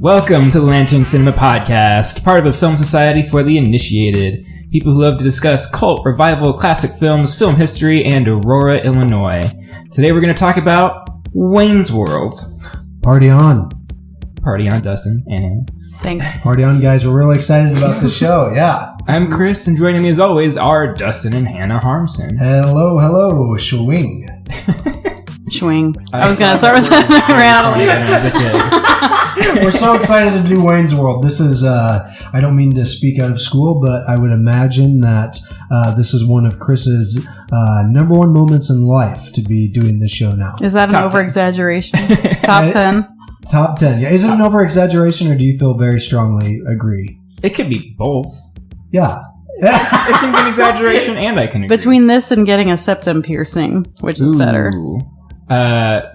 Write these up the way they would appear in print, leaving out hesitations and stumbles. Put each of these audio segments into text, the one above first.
Welcome to the Lantern Cinema Podcast, part of a film society for the initiated. People who love to discuss cult, revival, classic films, film history, and Aurora, Illinois. Today we're going to talk about Wayne's World. Party on. Party on, Dustin and Hannah. Thanks. Party on, guys. We're really excited about the show. Yeah. I'm Chris, and joining me as always are Dustin and Hannah Harmson. Hello, Schwing. Schwing. I was going to start with rattle. We're so excited to do Wayne's World. This is, I don't mean to speak out of school, but I would imagine that this is one of Chris's number one moments in life to be doing this show now. Is that an over-exaggeration? Top 10? Top 10. Yeah. Is it an over-exaggeration, or do you feel very strongly agree? It could be both. Yeah. It can be an exaggeration, and I can agree. Between this and getting a septum piercing, which is better?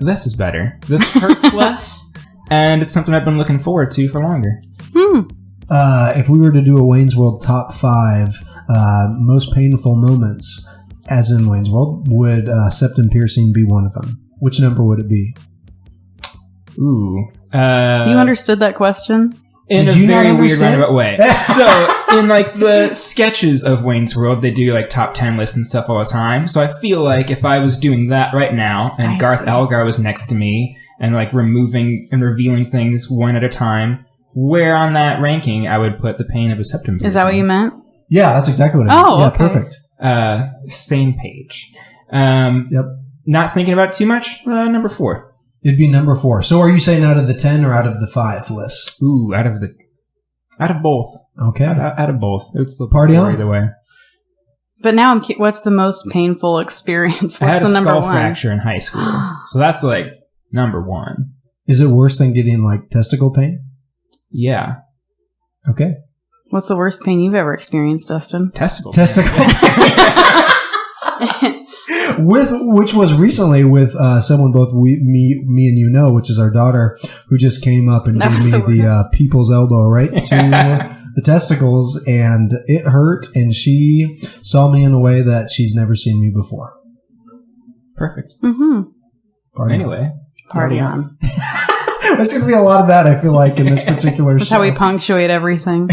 This is better. This hurts less, and it's something I've been looking forward to for longer. If we were to do a Wayne's World top 5 most painful moments, as in Wayne's World, would septum piercing be one of them? Which number would it be? Ooh. You understood that question? In a very weird roundabout way. So, in like the sketches of Wayne's World, they do like top 10 lists and stuff all the time. So I feel like if I was doing that right now, and Garth Algar was next to me, and like removing and revealing things one at a time, where on that ranking I would put the pain of a septum piercing. Is that what you meant? Yeah, that's exactly what I meant. Oh, yeah, okay. Perfect. Same page. Yep. Not thinking about it too much, number 4. It'd be number 4. So are you saying out of the 10 or out of the 5 list? Ooh, out of both. Okay. Out of both. It's the Party on either way. But now what's the most painful experience? What's I had the a number skull one? fracture in high school. So that's like number 1. Is it worse than getting like testicle pain? Yeah. Okay. What's the worst pain you've ever experienced, Dustin? Testicles. Which was recently with someone both me and you know, which is our daughter, who just came up and gave me the people's elbow right to the testicles, and it hurt, and she saw me in a way that she's never seen me before. Perfect. Mm-hmm. Party on. There's going to be a lot of that, I feel like, in this particular That's show. how we punctuate everything.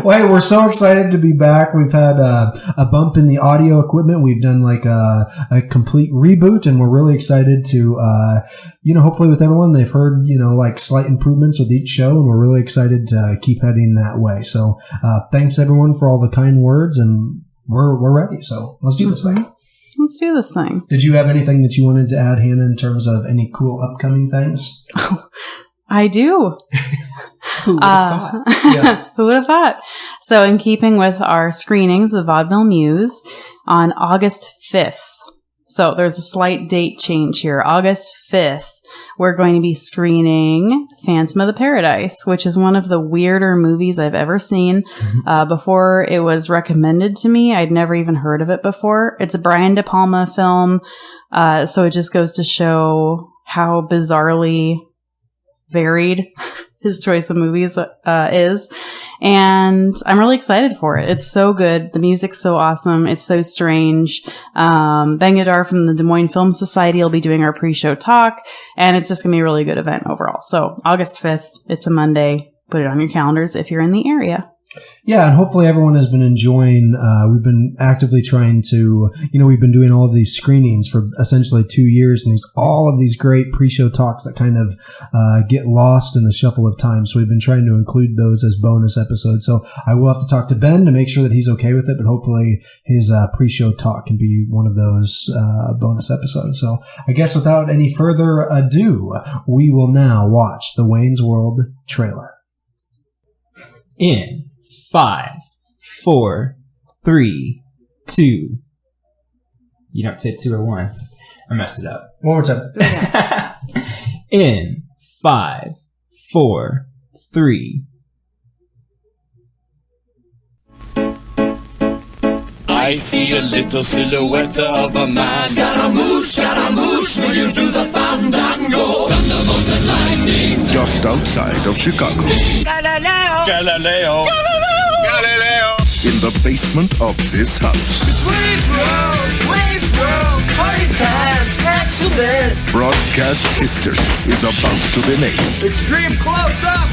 Well, hey, we're so excited to be back. We've had a bump in the audio equipment. We've done like a complete reboot, and we're really excited to, hopefully with everyone, they've heard, like slight improvements with each show, and we're really excited to keep heading that way. So thanks everyone for all the kind words, and we're ready. So let's do this thing. Let's do this thing. Did you have anything that you wanted to add, Hannah, in terms of any cool upcoming things? I do. Who would have thought? Yeah. Who would have thought? So in keeping with our screenings of Vaudeville Muse on August 5th. So there's a slight date change here. August 5th, we're going to be screening Phantom of the Paradise, which is one of the weirder movies I've ever seen. Mm-hmm. Before it was recommended to me, I'd never even heard of it before. It's a Brian De Palma film. So it just goes to show how bizarrely varied his choice of movies is, and I'm really excited for it. It's so good. The music's so awesome. It's so strange. Bangadar from the Des Moines Film Society will be doing our pre-show talk, and it's just gonna be a really good event overall. So August 5th, it's a Monday. Put it on your calendars if you're in the area. Yeah, and hopefully everyone has been enjoying, we've been actively trying to, we've been doing all of these screenings for essentially 2 years, and all of these great pre-show talks that kind of get lost in the shuffle of time. So we've been trying to include those as bonus episodes. So I will have to talk to Ben to make sure that he's okay with it, but hopefully his pre-show talk can be one of those bonus episodes. So I guess without any further ado, we will now watch the Wayne's World trailer. In 5, 4, 3, 2. You don't say 2 or 1. I messed it up. One more time. In 5, 4, 3. I see a little silhouette of a man. Scaramouche, will you do the fandango? Thunderbolts and lightning. Just outside of Chicago. Galileo. In the basement of this house. Wayne's World, party time, action. so bad. Broadcast history is about to be made. Extreme close-up.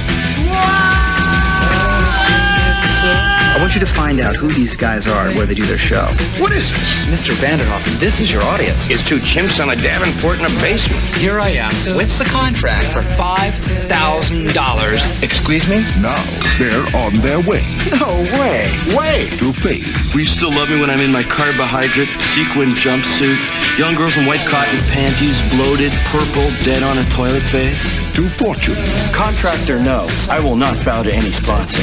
I want you to find out who these guys are and where they do their show. What is this? Mr. Vanderhoff, this is your audience. It's two chimps on a davenport in a basement. Here I am with the contract for $5,000. Excuse me? Now they're on their way No way. Wait! to fame. Will you still love me when I'm in my carbohydrate sequin jumpsuit? Young girls in white cotton panties, bloated, purple, dead on a toilet face? To fortune. Contractor, no. I will not bow to any sponsor.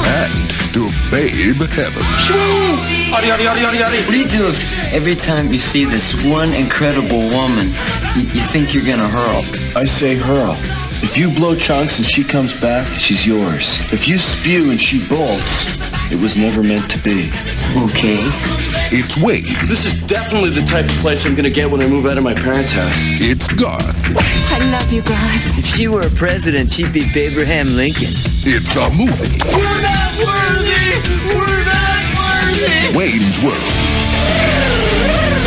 And to babe heaven. What do you do if every time you see this one incredible woman, you think you're gonna hurl? I say hurl. If you blow chunks and she comes back, she's yours. If you spew and she bolts, it was never meant to be. Okay. It's Wade. This is definitely the type of place I'm gonna get when I move out of my parents' house. It's Garth. I love you, God. If she were a president, she'd be Abraham Lincoln. It's a movie. We're not worthy. We're not worthy. Wayne's World.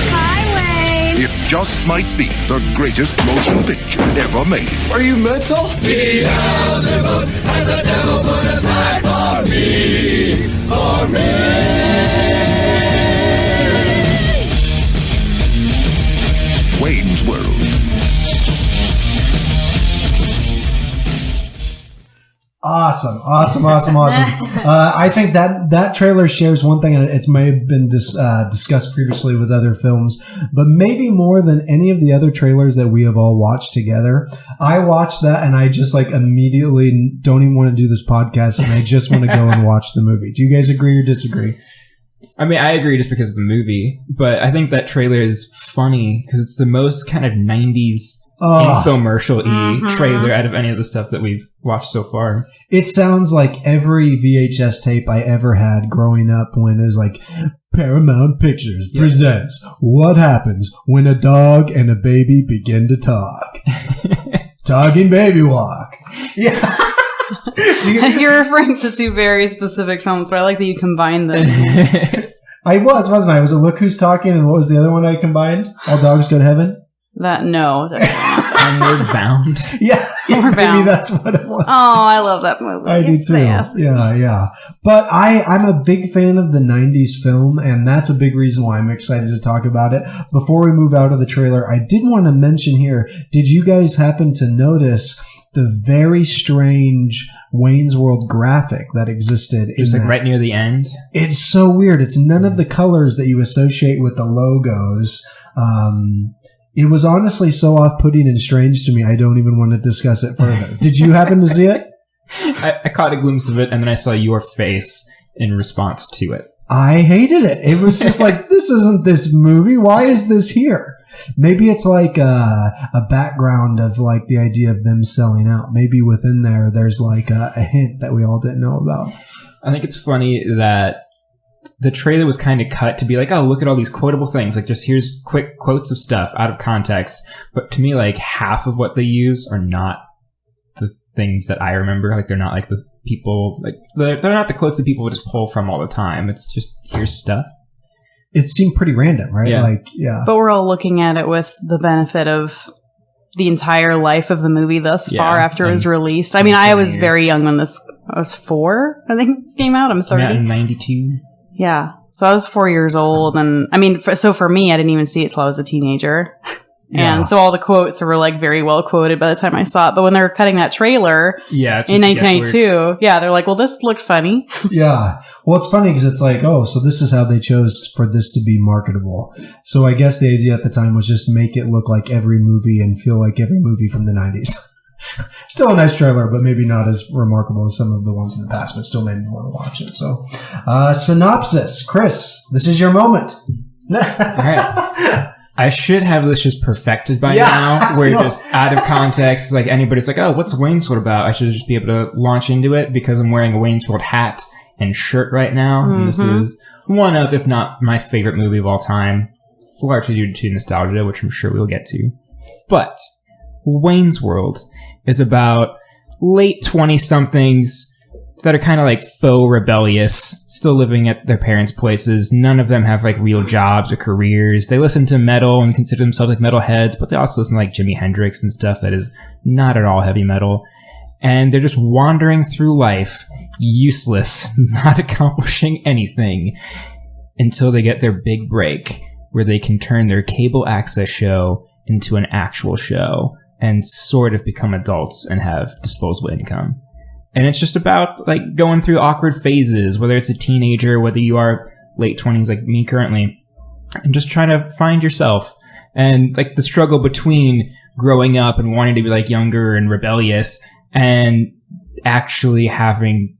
Hi, Wayne. It just might be the greatest motion picture ever made. Are you mental? Beelzebub has the devil put aside for me. For me. Wayne's World. Awesome. I think that trailer shares one thing, and it may have been discussed previously with other films, but maybe more than any of the other trailers that we have all watched together. I watched that, and I just immediately don't even want to do this podcast, and I just want to go and watch the movie. Do you guys agree or disagree? I mean, I agree just because of the movie, but I think that trailer is funny because it's the most kind of 90s infomercial-y trailer out of any of the stuff that we've watched so far. It sounds like every VHS tape I ever had growing up when it was Paramount Pictures presents What Happens When a Dog and a Baby Begin to Talk. Talking Baby Walk. Yeah. You're referring to two very specific films, but I like that you combined them. I wasn't I? Was it Look Who's Talking, and what was the other one I combined? All Dogs Go to Heaven? No. Homeward Bound. Yeah, Homeward maybe Bound. that's what it was. Oh, I love that movie. I do It's too. sassy. Yeah. But I'm a big fan of the 90s film, and that's a big reason why I'm excited to talk about it. Before we move out of the trailer, I did want to mention here, did you guys happen to notice the very strange Wayne's World graphic that existed? Just right near the end? It's so weird. It's none of the colors that you associate with the logos. It was honestly so off-putting and strange to me, I don't even want to discuss it further. Did you happen to see it? I caught a glimpse of it, and then I saw your face in response to it. I hated it. It was just this isn't this movie. Why is this here? Maybe it's a background of the idea of them selling out. Maybe within there's a hint that we all didn't know about. I think it's funny that the trailer was kind of cut to be oh, look at all these quotable things. Just here's quick quotes of stuff out of context. But to me, half of what they use are not the things that I remember. They're not the people, they're not the quotes that people would just pull from all the time. It's just, here's stuff. It seemed pretty random, right? Yeah. But we're all looking at it with the benefit of the entire life of the movie thus far after it was released. I mean, I was very young when I was 4, I think this came out. I'm 30. Yeah, in 92. Yeah. So I was 4 years old. And I mean, so for me, I didn't even see it till I was a teenager. Yeah. And so all the quotes were very well quoted by the time I saw it. But when they were cutting that trailer in 1992, they're well, this looked funny. Yeah. Well, it's funny because it's so this is how they chose for this to be marketable. So I guess the idea at the time was just make it look like every movie and feel like every movie from the 90s. Still a nice trailer, but maybe not as remarkable as some of the ones in the past, but still made me want to watch it. So, synopsis. Chris, this is your moment. All right. I should have this just perfected by now, where just out of context, anybody's oh, what's Wayne's World about? I should just be able to launch into it because I'm wearing a Wayne's World hat and shirt right now. Mm-hmm. And this is one of, if not my favorite movie of all time, largely due to nostalgia, which I'm sure we'll get to. But Wayne's World is about late 20-somethings that are kind of like faux rebellious, still living at their parents' places. None of them have like real jobs or careers. They listen to metal and consider themselves like metalheads, but they also listen to like Jimi Hendrix and stuff that is not at all heavy metal. And they're just wandering through life, useless, not accomplishing anything, until they get their big break, where they can turn their cable access show into an actual show and sort of become adults and have disposable income. And it's just about like going through awkward phases, whether it's a teenager, whether you are late 20s like me currently, and just trying to find yourself. And like the struggle between growing up and wanting to be like younger and rebellious and actually having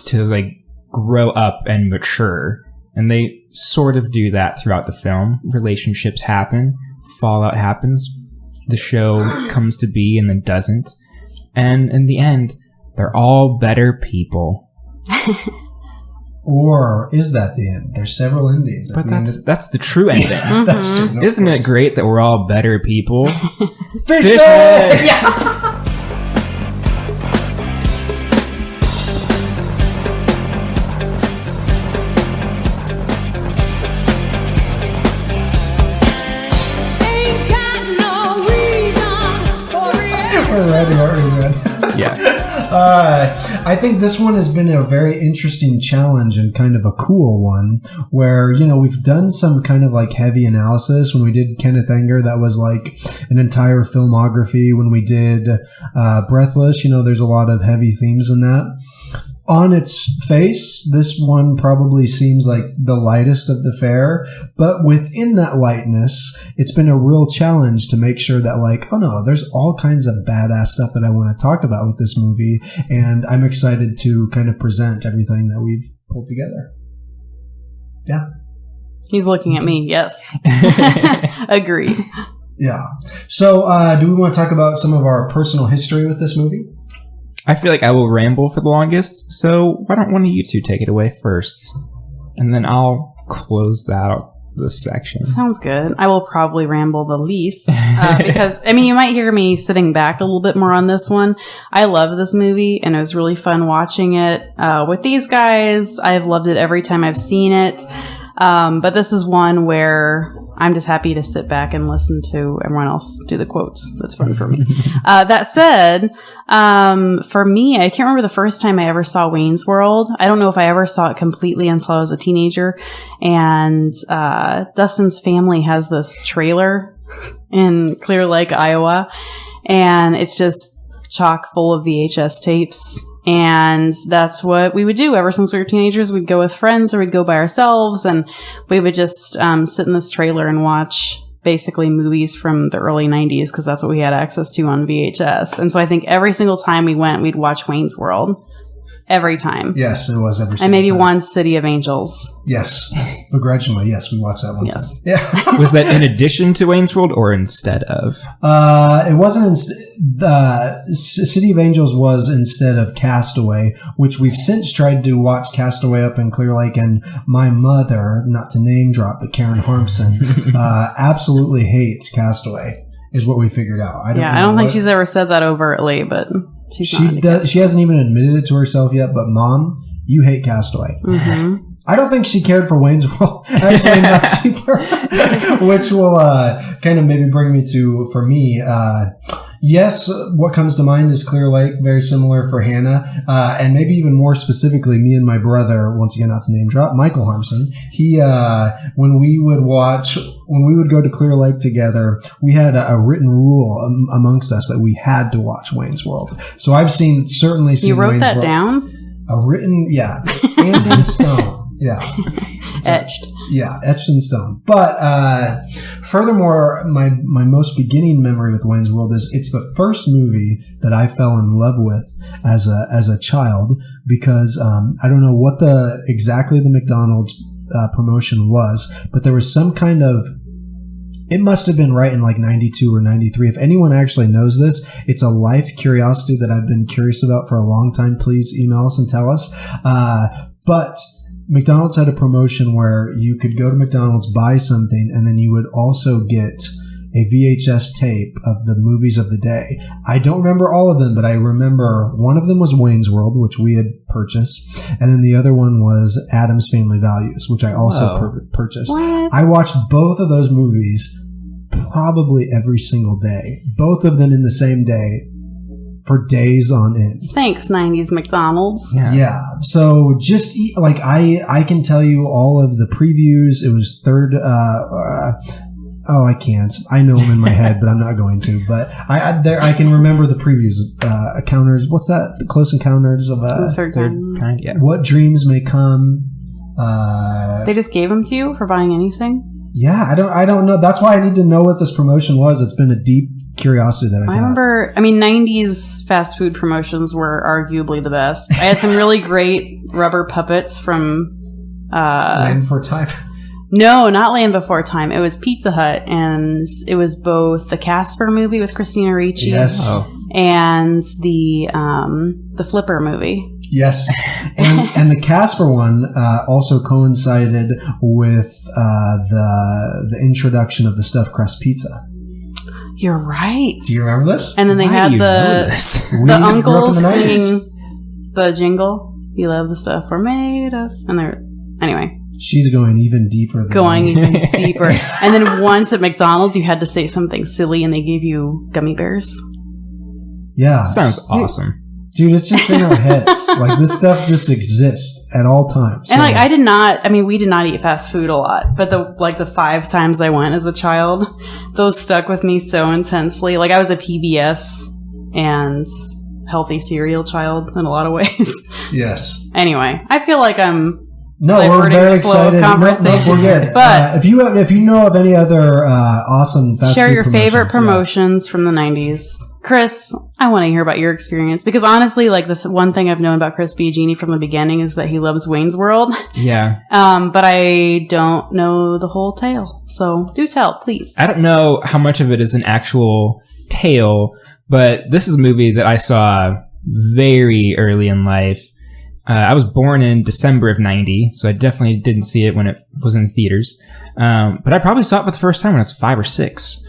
to like grow up and mature. And they sort of do that throughout the film. Relationships happen, fallout happens, the show comes to be and then doesn't. And in the end, they're all better people. Or is that the end? There's several endings. But that's the true ending. That's true. No, isn't it great that we're all better people? Fish yeah. Already. Yeah. I think this one has been a very interesting challenge and kind of a cool one where, you know, we've done some kind of like heavy analysis. When we did Kenneth Anger, that was like an entire filmography. When we did Breathless, you know, there's a lot of heavy themes in that. On its face, this one probably seems like the lightest of the fair, but within that lightness, it's been a real challenge to make sure that like, oh no, there's all kinds of badass stuff that I want to talk about with this movie, and I'm excited to kind of present everything that we've pulled together. Yeah. He's looking at me, yes. Agreed. Yeah. So, do we want to talk about some of our personal history with this movie? I feel like I will ramble for the longest, so why don't one of you two take it away first? And then I'll close out this section. Sounds good. I will probably ramble the least, because, I mean, you might hear me sitting back a little bit more on this one. I love this movie, and it was really fun watching it with these guys. I've loved it every time I've seen it. But this is one where I'm just happy to sit back and listen to everyone else do the quotes. That's fun for me. That said, for me, I can't remember the first time I ever saw Wayne's World. I don't know if I ever saw it completely until I was a teenager. And Dustin's family has this trailer in Clear Lake, Iowa. And it's just chock full of VHS tapes. And that's what we would do ever since we were teenagers. We'd go with friends or we'd go by ourselves, and we would just sit in this trailer and watch basically movies from the early 90s because that's what we had access to on VHS. And so I think every single time we went, we'd watch Wayne's World. Every time. Yes, it was every single time. And maybe one City of Angels. Yes. Begrudgingly, yes, we watched that one time. Yeah. Was that in addition to Wayne's World or instead of? It wasn't. The City of Angels was instead of Castaway, which we've since tried to watch Castaway up in Clear Lake, and my mother, not to name drop, but Karen Harmson, absolutely hates Castaway, is what we figured out. I don't think she's ever said that overtly, but... She hasn't even admitted it to herself yet, but Mom, you hate Castaway. Mm-hmm. I don't think she cared for Wayne's World. Actually, not either. Which will kind of maybe bring me to, for me, yes, what comes to mind is Clear Lake, very similar for Hannah. And maybe even more specifically, me and my brother, once again, not to name drop, Michael Harmson. He, when we would go to Clear Lake together, we had a written rule amongst us that we had to watch Wayne's World. So I've certainly seen You wrote Wayne's that World. down? A written, yeah. And in stone. Yeah. Etched. Yeah, etched in stone. But furthermore, my most beginning memory with Wayne's World is it's the first movie that I fell in love with as a child because I don't know what exactly the McDonald's promotion was, but there was some kind of... It must have been right in like 92 or 93. If anyone actually knows this, it's a life curiosity that I've been curious about for a long time. Please email us and tell us. But McDonald's had a promotion where you could go to McDonald's, buy something, and then you would also get a VHS tape of the movies of the day. I don't remember all of them, but I remember one of them was Wayne's World, which we had purchased, and then the other one was Addams Family Values, which I also purchased. What? I watched both of those movies probably every single day, both of them in the same day for days on end. Thanks, 90s McDonald's. Yeah. So just like I can tell you all of the previews. It was third. I can't. I know them in my head, but I'm not going to. But I can remember the previews. Encounters. What's that? The Close Encounters of The third kind. Yeah. What Dreams May Come. They just gave them to you for buying anything? Yeah, I don't know. That's why I need to know what this promotion was. It's been a deep curiosity that I've had. Remember, 90s fast food promotions were arguably the best. I had some really great rubber puppets from... Land Before Time. No, not Land Before Time. It was Pizza Hut, and it was both the Casper movie with Christina Ricci and the Flipper movie. Yes, and the Casper one also coincided with the introduction of the stuffed crust pizza. You're right. Do you remember this? And then they had the uncle singing the jingle. You love the stuff we're made of. And they're anyway. She's going even deeper. Even deeper. And then once at McDonald's, you had to say something silly, and they gave you gummy bears. Yeah, sounds awesome. Dude, it's just in our heads. Like, this stuff just exists at all times. So. And we did not eat fast food a lot, but the 5 times I went as a child, those stuck with me so intensely. Like, I was a PBS and healthy cereal child in a lot of ways. Yes. Anyway, I feel like I'm... No, we're very excited. No, we're good. But if you know of any other awesome fast food share your favorite promotions from the 90s. Chris, I want to hear about your experience, because honestly, like, the one thing I've known about Chris Biagini from the beginning is that he loves Wayne's World. Yeah. But I don't know the whole tale. So do tell, please. I don't know how much of it is an actual tale, but this is a movie that I saw very early in life. I was born in December of 90, so I definitely didn't see it when it was in theaters. But I probably saw it for the first time when I was 5 or 6.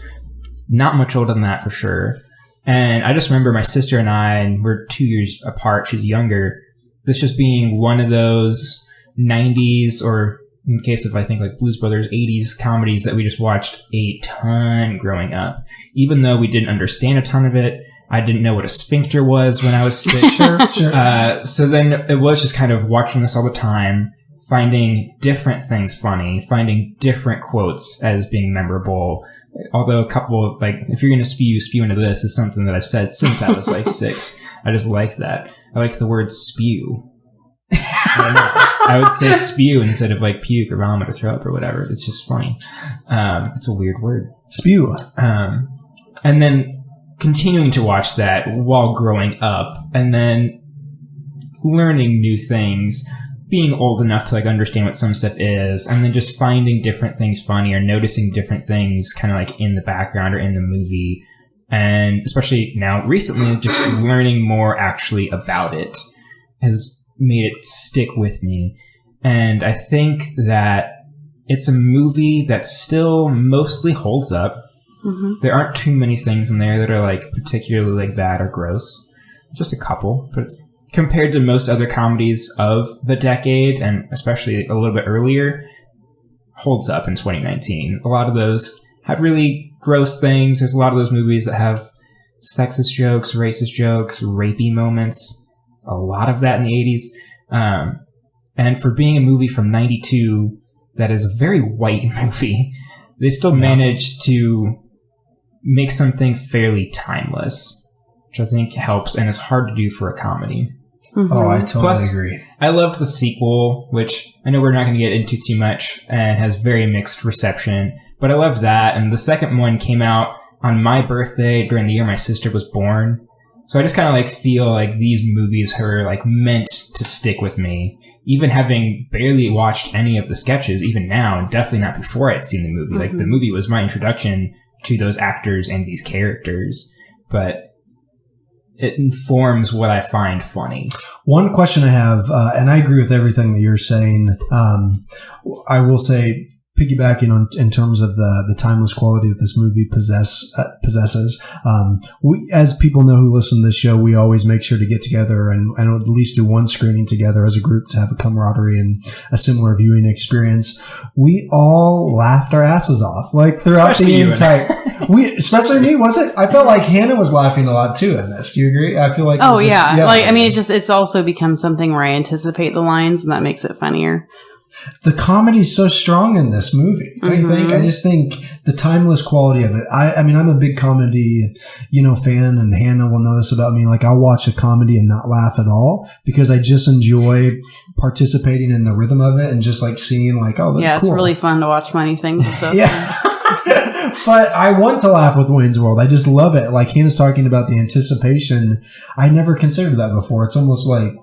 Not much older than that for sure. And I just remember my sister and I, and we're 2 years apart, she's younger, this just being one of those 90s, or in the case of, I think, like Blues Brothers, 80s comedies that we just watched a ton growing up. Even though we didn't understand a ton of it, I didn't know what a sphincter was when I was 6. Sure. So then it was just kind of watching this all the time, finding different things funny, finding different quotes as being memorable. Although a couple, like, if you're going to spew into this is something that I've said since I was like 6. I just like that. I like the word spew. I don't know. I would say spew instead of like puke or vomit or throw up or whatever. It's just funny. It's a weird word. Spew. And then continuing to watch that while growing up, and then learning new things, being old enough to like understand what some stuff is, and then just finding different things funny or noticing different things kind of like in the background or in the movie. And especially now recently, just learning more actually about it has made it stick with me. And I think that it's a movie that still mostly holds up. Mm-hmm. There aren't too many things in there that are like particularly like bad or gross. Just a couple, but it's, compared to most other comedies of the decade, and especially a little bit earlier, holds up in 2019. A lot of those have really gross things. There's a lot of those movies that have sexist jokes, racist jokes, rapey moments. A lot of that in the 80s. And for being a movie from 92 that is a very white movie, they still managed to make something fairly timeless, which I think helps and is hard to do for a comedy. Mm-hmm. Oh, I totally agree. I loved the sequel, which I know we're not going to get into too much and has very mixed reception, but I loved that. And the second one came out on my birthday during the year my sister was born. So I just kind of like feel like these movies are like meant to stick with me, even having barely watched any of the sketches, even now, and definitely not before I'd seen the movie. Mm-hmm. Like, the movie was my introduction to those actors and these characters, but it informs what I find funny. One question I have, and I agree with everything that you're saying. I will say piggybacking on in terms of the timeless quality that this movie possesses. We, as people know who listen to this show, we always make sure to get together and at least do one screening together as a group to have a camaraderie and a similar viewing experience. We all laughed our asses off, like throughout the entire. Especially me, was it? I felt like Hannah was laughing a lot too in this. Do you agree? I feel like. Like, I mean, it's also become something where I anticipate the lines, and that makes it funnier. The comedy is so strong in this movie. I just think the timeless quality of it. I mean, I'm a big comedy, fan, and Hannah will know this about me. Like, I'll watch a comedy and not laugh at all because I just enjoy participating in the rhythm of it and just like seeing like, oh, that's cool. It's really fun to watch funny things with those. Yeah. But I want to laugh with Wayne's World. I just love it. Like Hannah's talking about the anticipation. I never considered that before. It's almost like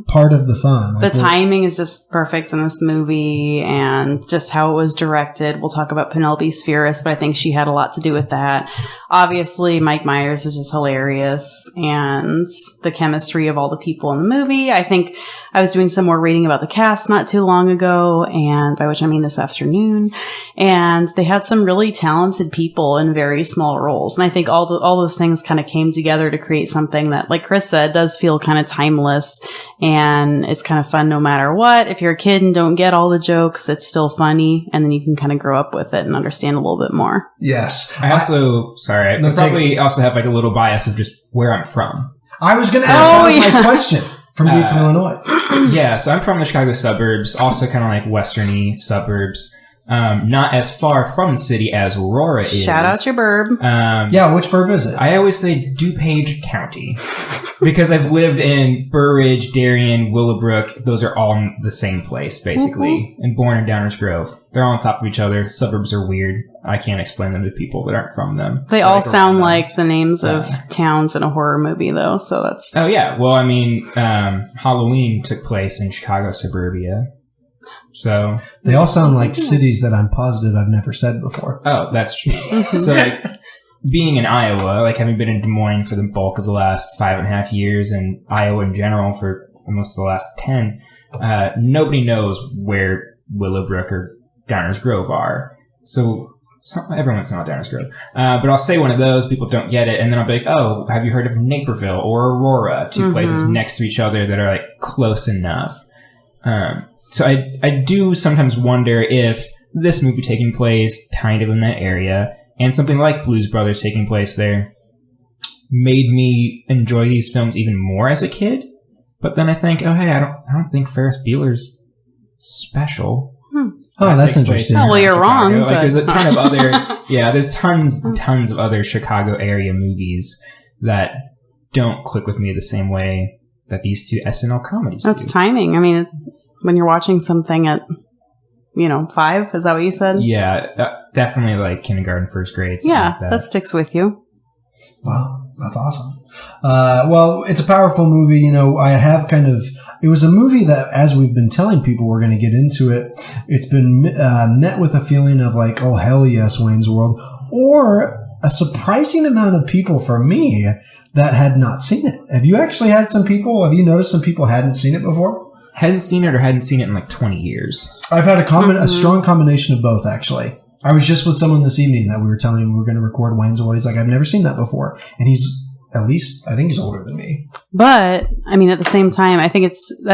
part of the fun. Like the timing is just perfect in this movie and just how it was directed. We'll talk about Penelope Spheeris, but I think she had a lot to do with that. Obviously, Mike Myers is just hilarious, and the chemistry of all the people in the movie. I think I was doing some more reading about the cast not too long ago, and by which I mean this afternoon, and they had some really talented people in very small roles. And I think all those things kind of came together to create something that, like Chris said, does feel kind of timeless, and it's kind of fun no matter what. If you're a kid and don't get all the jokes, it's still funny, and then you can kind of grow up with it and understand a little bit more. Yes. I also, I probably also have like a little bias of just where I'm from. I was going to ask, that was my question. From Illinois. Yeah, so I'm from the Chicago suburbs, also kind of like westerny suburbs. Not as far from the city as Aurora is. Shout out your burb. Which burb is it? I always say DuPage County because I've lived in Burridge, Darien, Willowbrook. Those are all in the same place, basically. And born in Downers Grove. They're all on top of each other. Suburbs are weird. I can't explain them to people that aren't from them. They all sound like the names of towns in a horror movie, though, so that's... Oh, yeah. Well, I mean, Halloween took place in Chicago suburbia. So they all sound like cities that I'm positive I've never said before. Oh, that's true. So like being in Iowa, like having been in Des Moines for the bulk of the last 5.5 years and Iowa in general for most of the last 10, nobody knows where Willowbrook or Downers Grove are. So everyone's not Downers Grove. But I'll say one of those, people don't get it, and then I'll be like, oh, have you heard of Naperville or Aurora? Two places next to each other that are like close enough. So I do sometimes wonder if this movie taking place kind of in that area and something like Blues Brothers taking place there made me enjoy these films even more as a kid. But then I think, oh hey, I don't think Ferris Bueller's special. Oh, that's interesting. Oh, well, you're wrong. Like, there's a ton of other, there's tons of other Chicago area movies that don't click with me the same way that these two SNL comedies do. That's timing. I mean, when you're watching something at, 5, is that what you said? Yeah, definitely like kindergarten, first grade. Yeah, like that sticks with you. Wow, that's awesome. Well, it's a powerful movie. I have it was a movie that, as we've been telling people we're going to get into it, it's been met with a feeling of like, oh, hell yes, Wayne's World, or a surprising amount of people for me that had not seen it. Have you noticed some people hadn't seen it before? Hadn't seen it or hadn't seen it in like 20 years. I've had a strong combination of both, actually. I was just with someone this evening that we were telling him we were going to record Wayne's World. He's like, I've never seen that before. And he's at least, I think he's older than me. But, I mean, at the same time, I think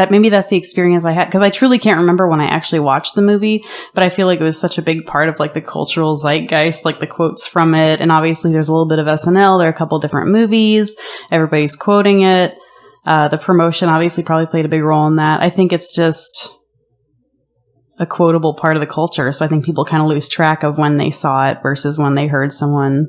maybe that's the experience I had. Because I truly can't remember when I actually watched the movie. But I feel like it was such a big part of like the cultural zeitgeist, like the quotes from it. And obviously there's a little bit of SNL. There are a couple different movies. Everybody's quoting it. The promotion obviously probably played a big role in that. I think it's just a quotable part of the culture. So I think people kind of lose track of when they saw it versus when they heard someone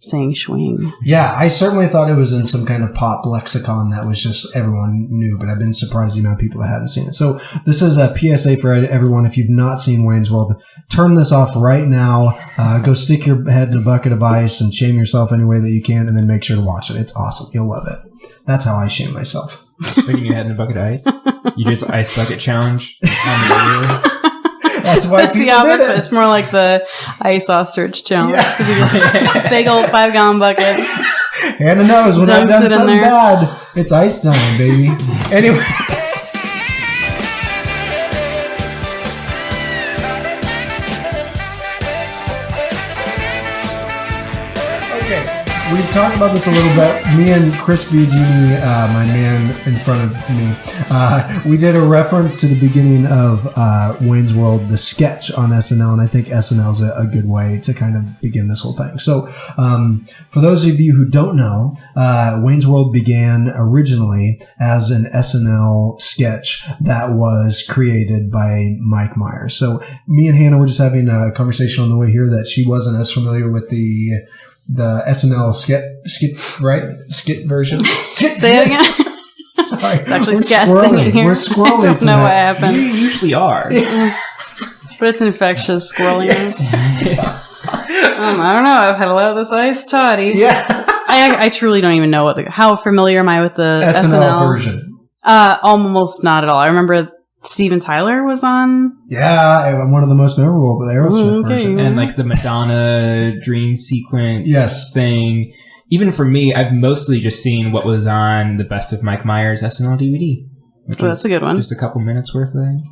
saying swing. Yeah, I certainly thought it was in some kind of pop lexicon that was just everyone knew, but I've been surprised the amount of people that hadn't seen it. So this is a PSA for everyone. If you've not seen Wayne's World, turn this off right now. Go stick your head in a bucket of ice and shame yourself any way that you can, and then make sure to watch it. It's awesome. You'll love it. That's how I shame myself. Sticking your head in a bucket of ice? You just ice bucket challenge on the That's why That's people the opposite. did it. It's more like the ice ostrich challenge. Because you just big old 5-gallon bucket. Hannah knows when I've done Dunks it in something there. bad, it's ice time, baby. Anyway. Okay. We've talked about this a little bit. Me and Chris Bugini, my man in front of me, we did a reference to the beginning of Wayne's World, the sketch on SNL, and I think SNL is a good way to kind of begin this whole thing. So, for those of you who don't know, Wayne's World began originally as an SNL sketch that was created by Mike Myers. So, me and Hannah were just having a conversation on the way here that she wasn't as familiar with the SNL skit version. Say it again. Sorry, it's actually scat singing here. We're squirrely I don't know what happened. You usually are. But it's infectious squirreliness. I don't know. I've had a lot of this iced toddy. Yeah. I truly don't even know how familiar am I with the SNL version. Almost not at all. I remember Steven Tyler was on. Yeah, one of the most memorable, the Aerosmith version. And like the Madonna dream sequence thing. Even for me, I've mostly just seen what was on the Best of Mike Myers SNL DVD. Which that's a good one. Just a couple minutes worth thing.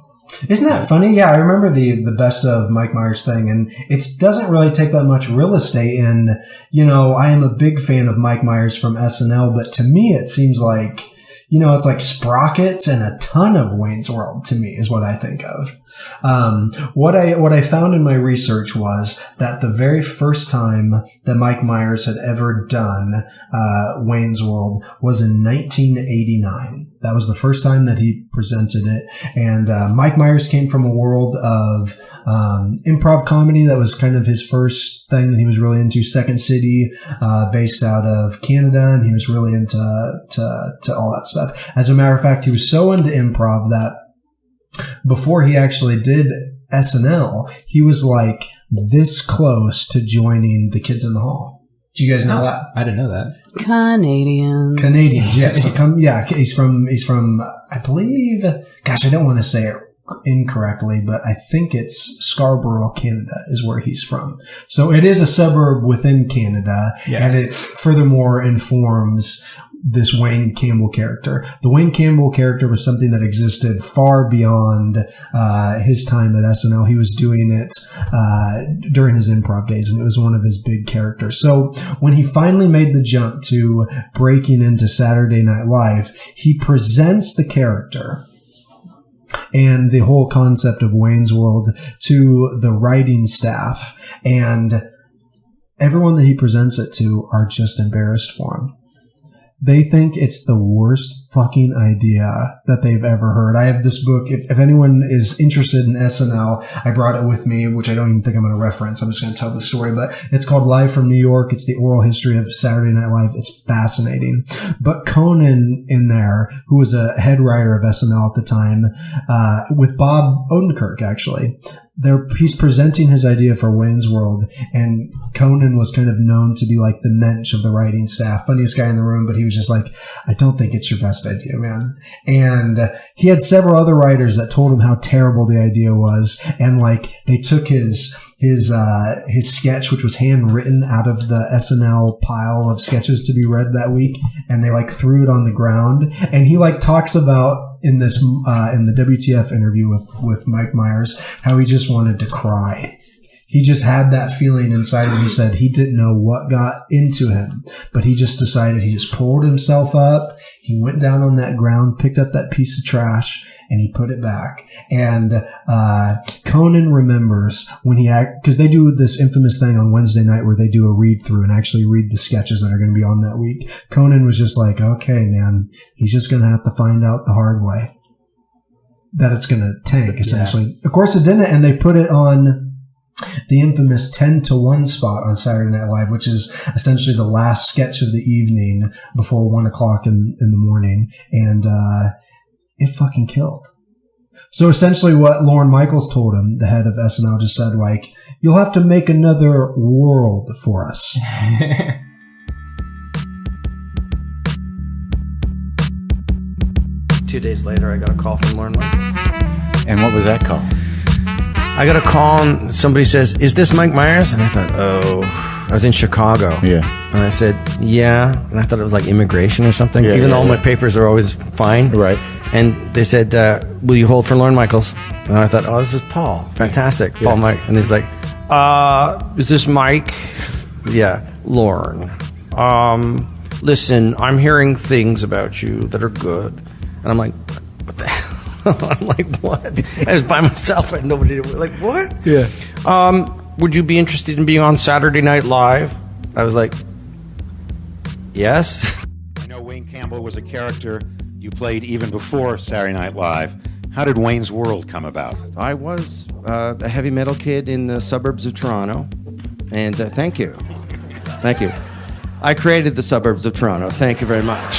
Isn't that funny? Yeah, I remember the Best of Mike Myers thing, and it doesn't really take that much real estate. And, I am a big fan of Mike Myers from SNL, but to me it seems like, it's like sprockets and a ton of Wayne's World to me is what I think of. What I found in my research was that the very first time that Mike Myers had ever done Wayne's World was in 1989. That was the first time that he presented it. And Mike Myers came from a world of improv comedy. That was kind of his first thing that he was really into. Second City, based out of Canada, and he was really into to all that stuff. As a matter of fact, he was so into improv that before he actually did SNL, he was like this close to joining the Kids in the Hall. Do you guys know that? I didn't know that. Canadians, yes. He's from, I believe, gosh, I don't want to say it incorrectly, but I think it's Scarborough, Canada is where he's from. So it is a suburb within Canada, and it furthermore informs this Wayne Campbell character. The Wayne Campbell character was something that existed far beyond his time at SNL. He was doing it during his improv days, and it was one of his big characters. So when he finally made the jump to breaking into Saturday Night Live, he presents the character and the whole concept of Wayne's World to the writing staff, and everyone that he presents it to are just embarrassed for him. They think it's the worst fucking idea that they've ever heard. I have this book. If anyone is interested in SNL, I brought it with me, which I don't even think I'm going to reference. I'm just going to tell the story, but it's called Live from New York. It's the oral history of Saturday Night Live. It's fascinating. But Conan in there, who was a head writer of SNL at the time, with Bob Odenkirk, actually, he's presenting his idea for Wayne's World, and Conan was kind of known to be like the mensch of the writing staff, funniest guy in the room, but he was just like, I don't think it's your best idea, man. And he had several other writers that told him how terrible the idea was, and like they took his sketch, which was handwritten out of the SNL pile of sketches to be read that week, and they like threw it on the ground. And he like talks about in this in the WTF interview with Mike Myers how he just wanted to cry. He just had that feeling inside him. He said he didn't know what got into him, but he just decided, he just pulled himself up. He went down on that ground, picked up that piece of trash, and he put it back. And Conan remembers when because they do this infamous thing on Wednesday night where they do a read through and actually read the sketches that are going to be on that week. Conan was just like, okay, man, he's just going to have to find out the hard way that it's going to tank, essentially. Yeah. Of course it didn't, and they put it on the infamous 10-1 spot on Saturday Night Live, which is essentially the last sketch of the evening before 1 o'clock in the morning. And it fucking killed. So essentially what Lorne Michaels told him, the head of SNL, just said, like, you'll have to make another world for us. 2 days later, I got a call from Lorne Michaels. And what was that call? I got a call and somebody says, is this Mike Myers? And I thought, I was in Chicago. Yeah. And I said, yeah. And I thought it was like immigration or something, even though all my papers are always fine. Right. And they said, will you hold for Lorne Michaels? And I thought, this is Paul. Fantastic. Paul Mike. And he's like, is this Mike? Yeah, Lauren. Listen, I'm hearing things about you that are good. And I'm like, what the hell? I'm like, what? I was by myself and nobody, like, what? Yeah. Would you be interested in being on Saturday Night Live? I was like, yes. I know Wayne Campbell was a character you played even before Saturday Night Live. How did Wayne's World come about? I was a heavy metal kid in the suburbs of Toronto. And thank you. Thank you. I created the suburbs of Toronto. Thank you very much.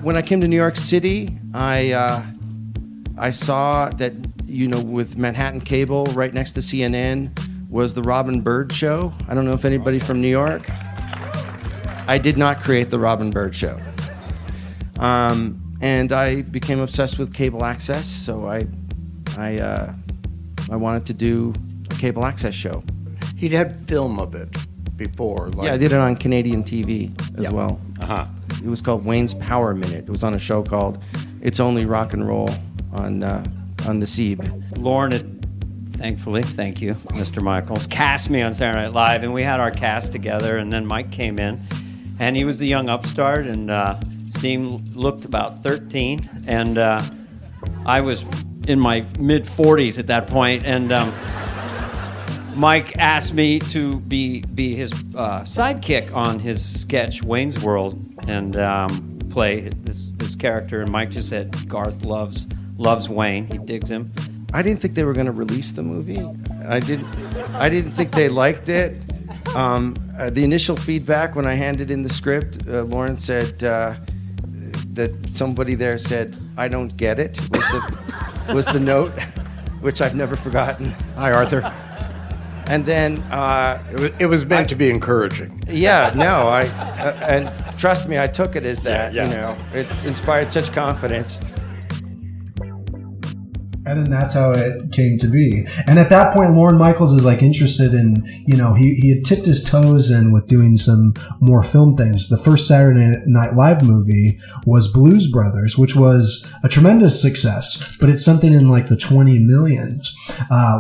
When I came to New York City, I saw that, with Manhattan Cable right next to CNN was the Robin Bird Show. I don't know if anybody from New York. I did not create the Robin Bird Show. And I became obsessed with cable access, so I wanted to do a cable access show. He'd had film of it before. Yeah, I did it on Canadian TV as well. Uh-huh. It was called Wayne's Power Minute. It was on a show called It's Only Rock and Roll on the Seeb. Lauren had, thankfully, thank you, Mr. Michaels, cast me on Saturday Night Live, and we had our cast together, and then Mike came in, and he was the young upstart, and looked about 13, and I was in my mid-40s at that point, and Mike asked me to be his sidekick on his sketch Wayne's World and play this character. And Mike just said Garth loves Wayne. He digs him. I didn't think they were going to release the movie. I didn't think they liked it. The initial feedback when I handed in the script, Lauren said that somebody there said, "I don't get it," was the note, which I've never forgotten. Hi, Arthur. And then it was meant to be encouraging. Yeah, no, and trust me, I took it as that. Yeah. It inspired such confidence. And then that's how it came to be. And at that point, Lorne Michaels is like interested in, he had tipped his toes in with doing some more film things. The first Saturday Night Live movie was Blues Brothers, which was a tremendous success, but it's something in like the 20 millions.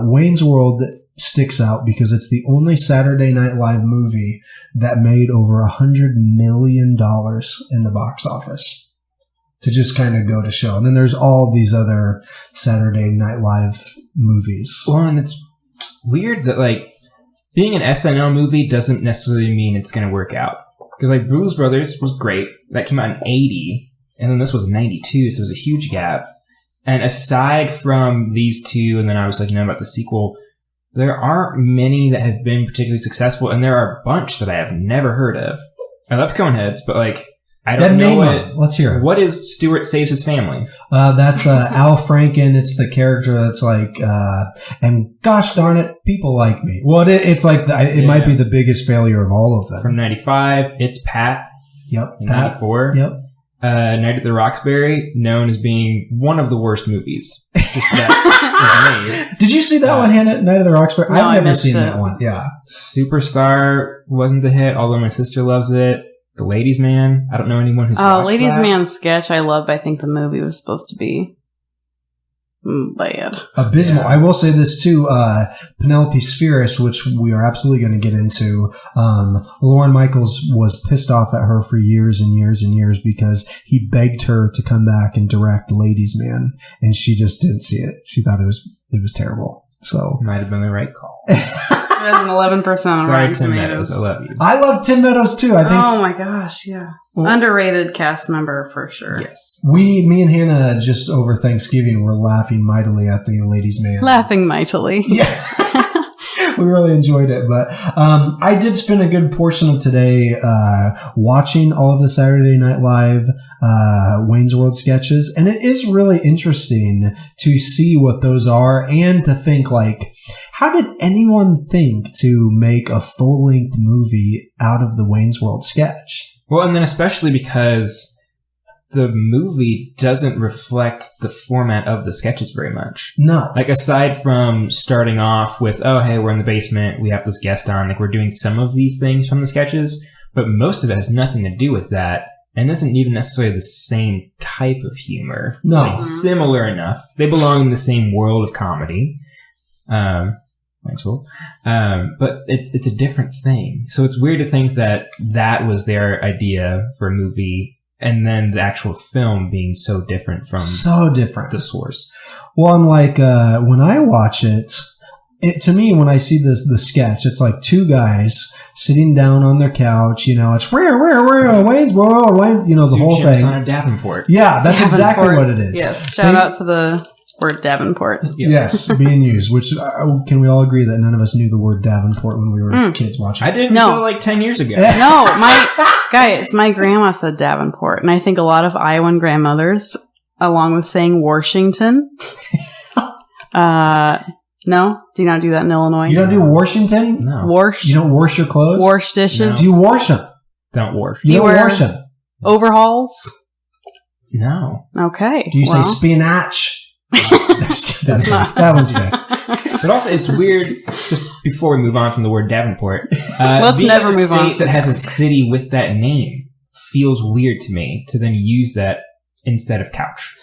Wayne's World sticks out because it's the only Saturday Night Live movie that made over $100 million in the box office. To just kind of go to show. And then there's all these other Saturday Night Live movies. Well, and it's weird that, like, being an SNL movie doesn't necessarily mean it's going to work out. Because, like, Blues Brothers was great. That came out in 80. And then this was 92, so there's a huge gap. And aside from these two, and then I was like, about the sequel, there aren't many that have been particularly successful. And there are a bunch that I have never heard of. I love Coneheads, but, like, I don't know what. Let's hear it. What is Stuart Saves His Family? That's Al Franken. It's the character that's like, and gosh darn it, people like me. Well, it's like it might be the biggest failure of all of them. From 95, It's Pat. Yep. In 94. Yep. Night at the Roxbury, known as being one of the worst movies. Just that was made. Did you see that one, Hannah? Night at the Roxbury? No, I've never seen that one. Yeah. Superstar wasn't the hit, although my sister loves it. The Ladies' Man. I don't know anyone who's watched Ladies' that. Man sketch I loved. I think the movie was supposed to be bad. Abysmal. Yeah. I will say this too. Penelope Spheeris, which we are absolutely going to get into. Lorne Michaels was pissed off at her for years and years and years because he begged her to come back and direct Ladies' Man, and she just didn't see it. She thought it was terrible. So might have been the right call. It has an 11% on Sorry, Rotten Tim Tomatoes. Meadows. I love you. I love Tim Meadows too. I think. Oh my gosh, yeah. Underrated cast member for sure. Yes. Me and Hannah just over Thanksgiving were laughing mightily at the Ladies' Man. Laughing mightily. Yeah. We really enjoyed it, but I did spend a good portion of today watching all of the Saturday Night Live Wayne's World sketches, and it is really interesting to see what those are and to think, like, how did anyone think to make a full-length movie out of the Wayne's World sketch? Well, and then especially because the movie doesn't reflect the format of the sketches very much. No. Like, aside from starting off with, oh, hey, we're in the basement, we have this guest on, like, we're doing some of these things from the sketches, but most of it has nothing to do with that, and isn't even necessarily the same type of humor. No. It's like similar enough. They belong in the same world of comedy. Wayne's World. But it's a different thing. So it's weird to think that was their idea for a movie, and then the actual film being so different from the source. Well, I'm like, when I watch it, to me, when I see the sketch, it's like two guys sitting down on their couch. It's Wayne's World, Wayne's, the two whole chimps thing. on a davenport. Yeah, that's exactly what it is. Yes, shout out to the word davenport. Yes, being used. Which can we all agree that none of us knew the word davenport when we were kids watching? I didn't until like 10 years ago. No, my grandma said davenport, and I think a lot of Iowan grandmothers, along with saying Washington. No? Do you not do that in Illinois? You don't do Washington? No. Wash? You don't wash your clothes? Wash dishes? No. Do you wash them? Don't wash. You don't wash them? Overhauls? No. Okay. Do you say spinach? That one's fake. But also, it's weird, just before we move on from the word Davenport, let's never move on. A state that has a city with that name feels weird to me, to then use that instead of couch.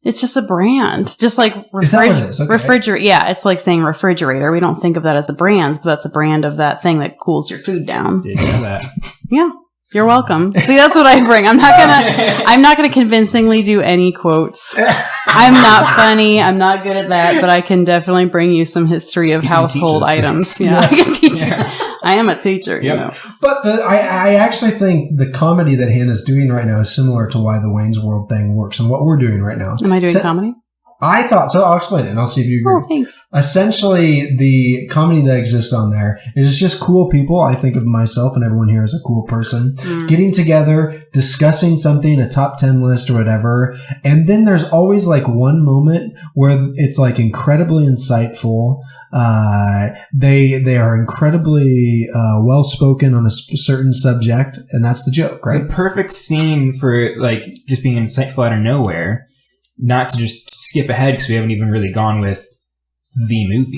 It's just a brand. Just like is that what it is? Okay. Refrigerator. Yeah, it's like saying refrigerator. We don't think of that as a brand, but that's a brand of that thing that cools your food down. Didn't know that. Yeah. You're welcome. See, that's what I bring. I'm not gonna convincingly do any quotes. I'm not funny. I'm not good at that, but I can definitely bring you some history of household items. Yeah, I can teach you. I am a teacher. Yep. But I actually think the comedy that Hannah's doing right now is similar to why the Wayne's World thing works and what we're doing right now. Am I doing comedy? I thought so. I'll explain it and I'll see if you agree. Oh, thanks. Essentially, the comedy that exists on there is it's just cool people. I think of myself and everyone here as a cool person getting together, discussing something, a top 10 list or whatever. And then there's always like one moment where it's like incredibly insightful. They are incredibly well spoken on a certain subject, and that's the joke, right? The perfect scene for like just being insightful out of nowhere. Not to just skip ahead because we haven't even really gone with the movie.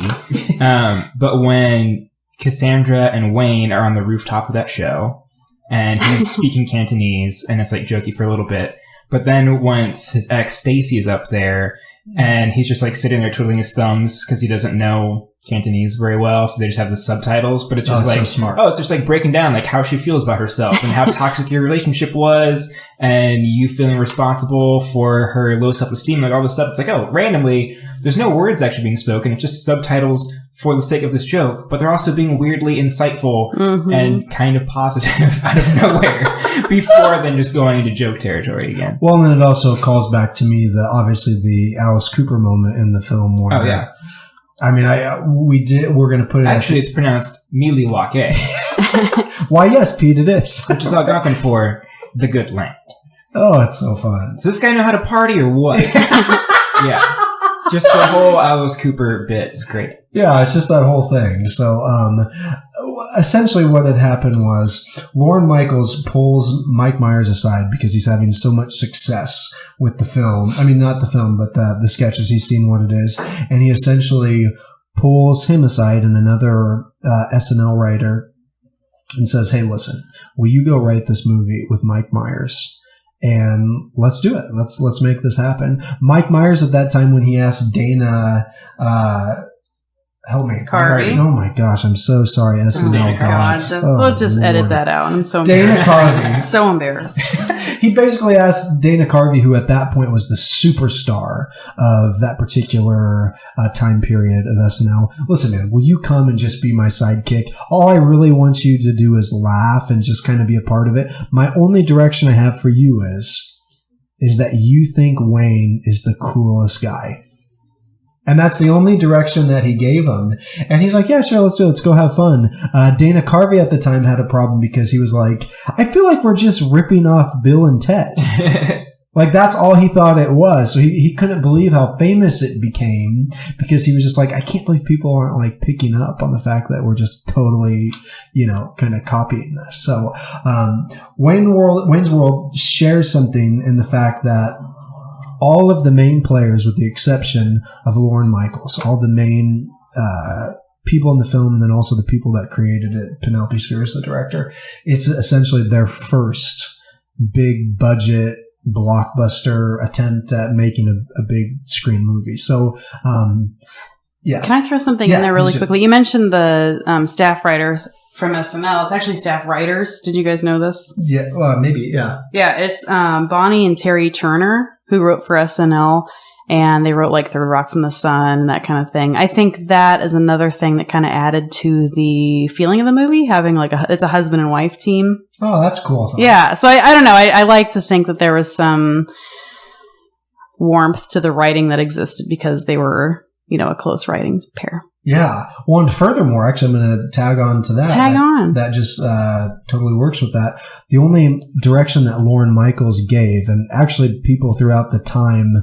But when Cassandra and Wayne are on the rooftop of that show and he's speaking Cantonese and it's like jokey for a little bit. But then once his ex Stacy is up there and he's just like sitting there twiddling his thumbs because he doesn't know Cantonese very well, so they just have the subtitles, but it's just like, so smart. it's just like breaking down like how she feels about herself and how toxic your relationship was and you feeling responsible for her low self-esteem, like all this stuff. It's like, randomly, there's no words actually being spoken. It's just subtitles for the sake of this joke, but they're also being weirdly insightful and kind of positive out of nowhere before then just going into joke territory again. Well, and then it also calls back to me obviously the Alice Cooper moment in the film where, oh, yeah. I mean, we're going to put it... Actually, it's pronounced Miliwake. Why, yes, Pete, it is. Which is Algonquin for the good land. Oh, it's so fun. Does this guy know how to party or what? Yeah. Just the whole Alice Cooper bit is great. Yeah, it's just that whole thing. So, essentially what had happened was Lorne Michaels pulls Mike Myers aside because he's having so much success with the film. I mean, not the film, but the sketches. He's seen what it is. And he essentially pulls him aside and another SNL writer and says, hey, listen, will you go write this movie with Mike Myers? And let's do it. Let's make this happen. Mike Myers at that time when he asked Dana, help me. Carvey. Oh my gosh, I'm so sorry. SNL gods. We'll just edit that out. I'm so embarrassed. Dana Carvey. So embarrassed. He basically asked Dana Carvey, who at that point was the superstar of that particular time period of SNL. Listen, man, will you come and just be my sidekick? All I really want you to do is laugh and just kind of be a part of it. My only direction I have for you is that you think Wayne is the coolest guy. And that's the only direction that he gave him. And he's like, yeah, sure, let's do it. Let's go have fun. Dana Carvey at the time had a problem because he was like, I feel like we're just ripping off Bill and Ted. Like, that's all he thought it was. So he couldn't believe how famous it became because he was just like, I can't believe people aren't like picking up on the fact that we're just totally, kind of copying this. So Wayne's World shares something in the fact that all of the main players, with the exception of Lorne Michaels, all the main people in the film, and then also the people that created it, Penelope Spheeris, the director, it's essentially their first big budget blockbuster attempt at making a big screen movie. So, Yeah. Can I throw something in there really quickly? You mentioned the staff writers from SNL. It's actually staff writers. Did you guys know this? Yeah, well, maybe, yeah. Yeah, it's Bonnie and Terry Turner who wrote for SNL, and they wrote like Third Rock from the Sun and that kind of thing. I think that is another thing that kind of added to the feeling of the movie, having like it's a husband and wife team. Oh, that's cool. Yeah, so I don't know. I like to think that there was some warmth to the writing that existed because they were, a close writing pair. Yeah. Well, and furthermore, actually, I'm going to tag on to that. That just totally works with that. The only direction that Lorne Michaels gave, and actually people throughout the time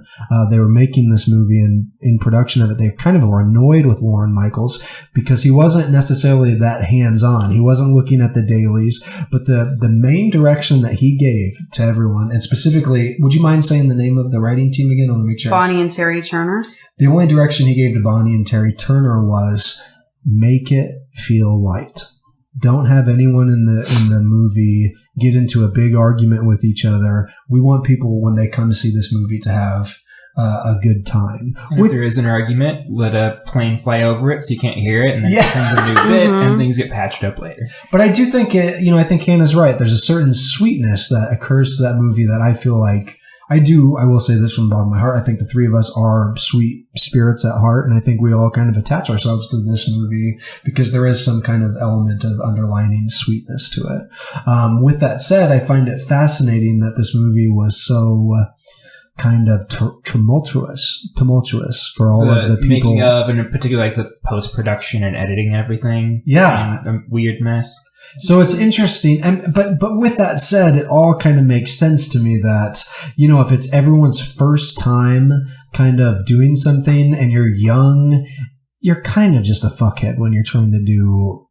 they were making this movie and in production of it, they kind of were annoyed with Lorne Michaels because he wasn't necessarily that hands-on. He wasn't looking at the dailies, but the main direction that he gave to everyone, and specifically, would you mind saying the name of the writing team again? I want to make sure. Bonnie and Terry Turner. The only direction he gave to Bonnie and Terry Turner was make it feel light. Don't have anyone in the movie get into a big argument with each other. We want people, when they come to see this movie, to have a good time. And if there is an argument, let a plane fly over it so you can't hear it, and then it becomes a new bit, and things get patched up later. But I do think, I think Hannah's right. There's a certain sweetness that occurs to that movie that I feel like I will say this from the bottom of my heart. I think the three of us are sweet spirits at heart, and I think we all kind of attach ourselves to this movie because there is some kind of element of underlining sweetness to it. With that said, I find it fascinating that this movie was so kind of tumultuous for all of the people. Making of, and in particular, like the post-production and editing and everything. Yeah. A weird mess. So it's interesting, but with that said, it all kind of makes sense to me that, if it's everyone's first time kind of doing something and you're young, you're kind of just a fuckhead when you're trying to do,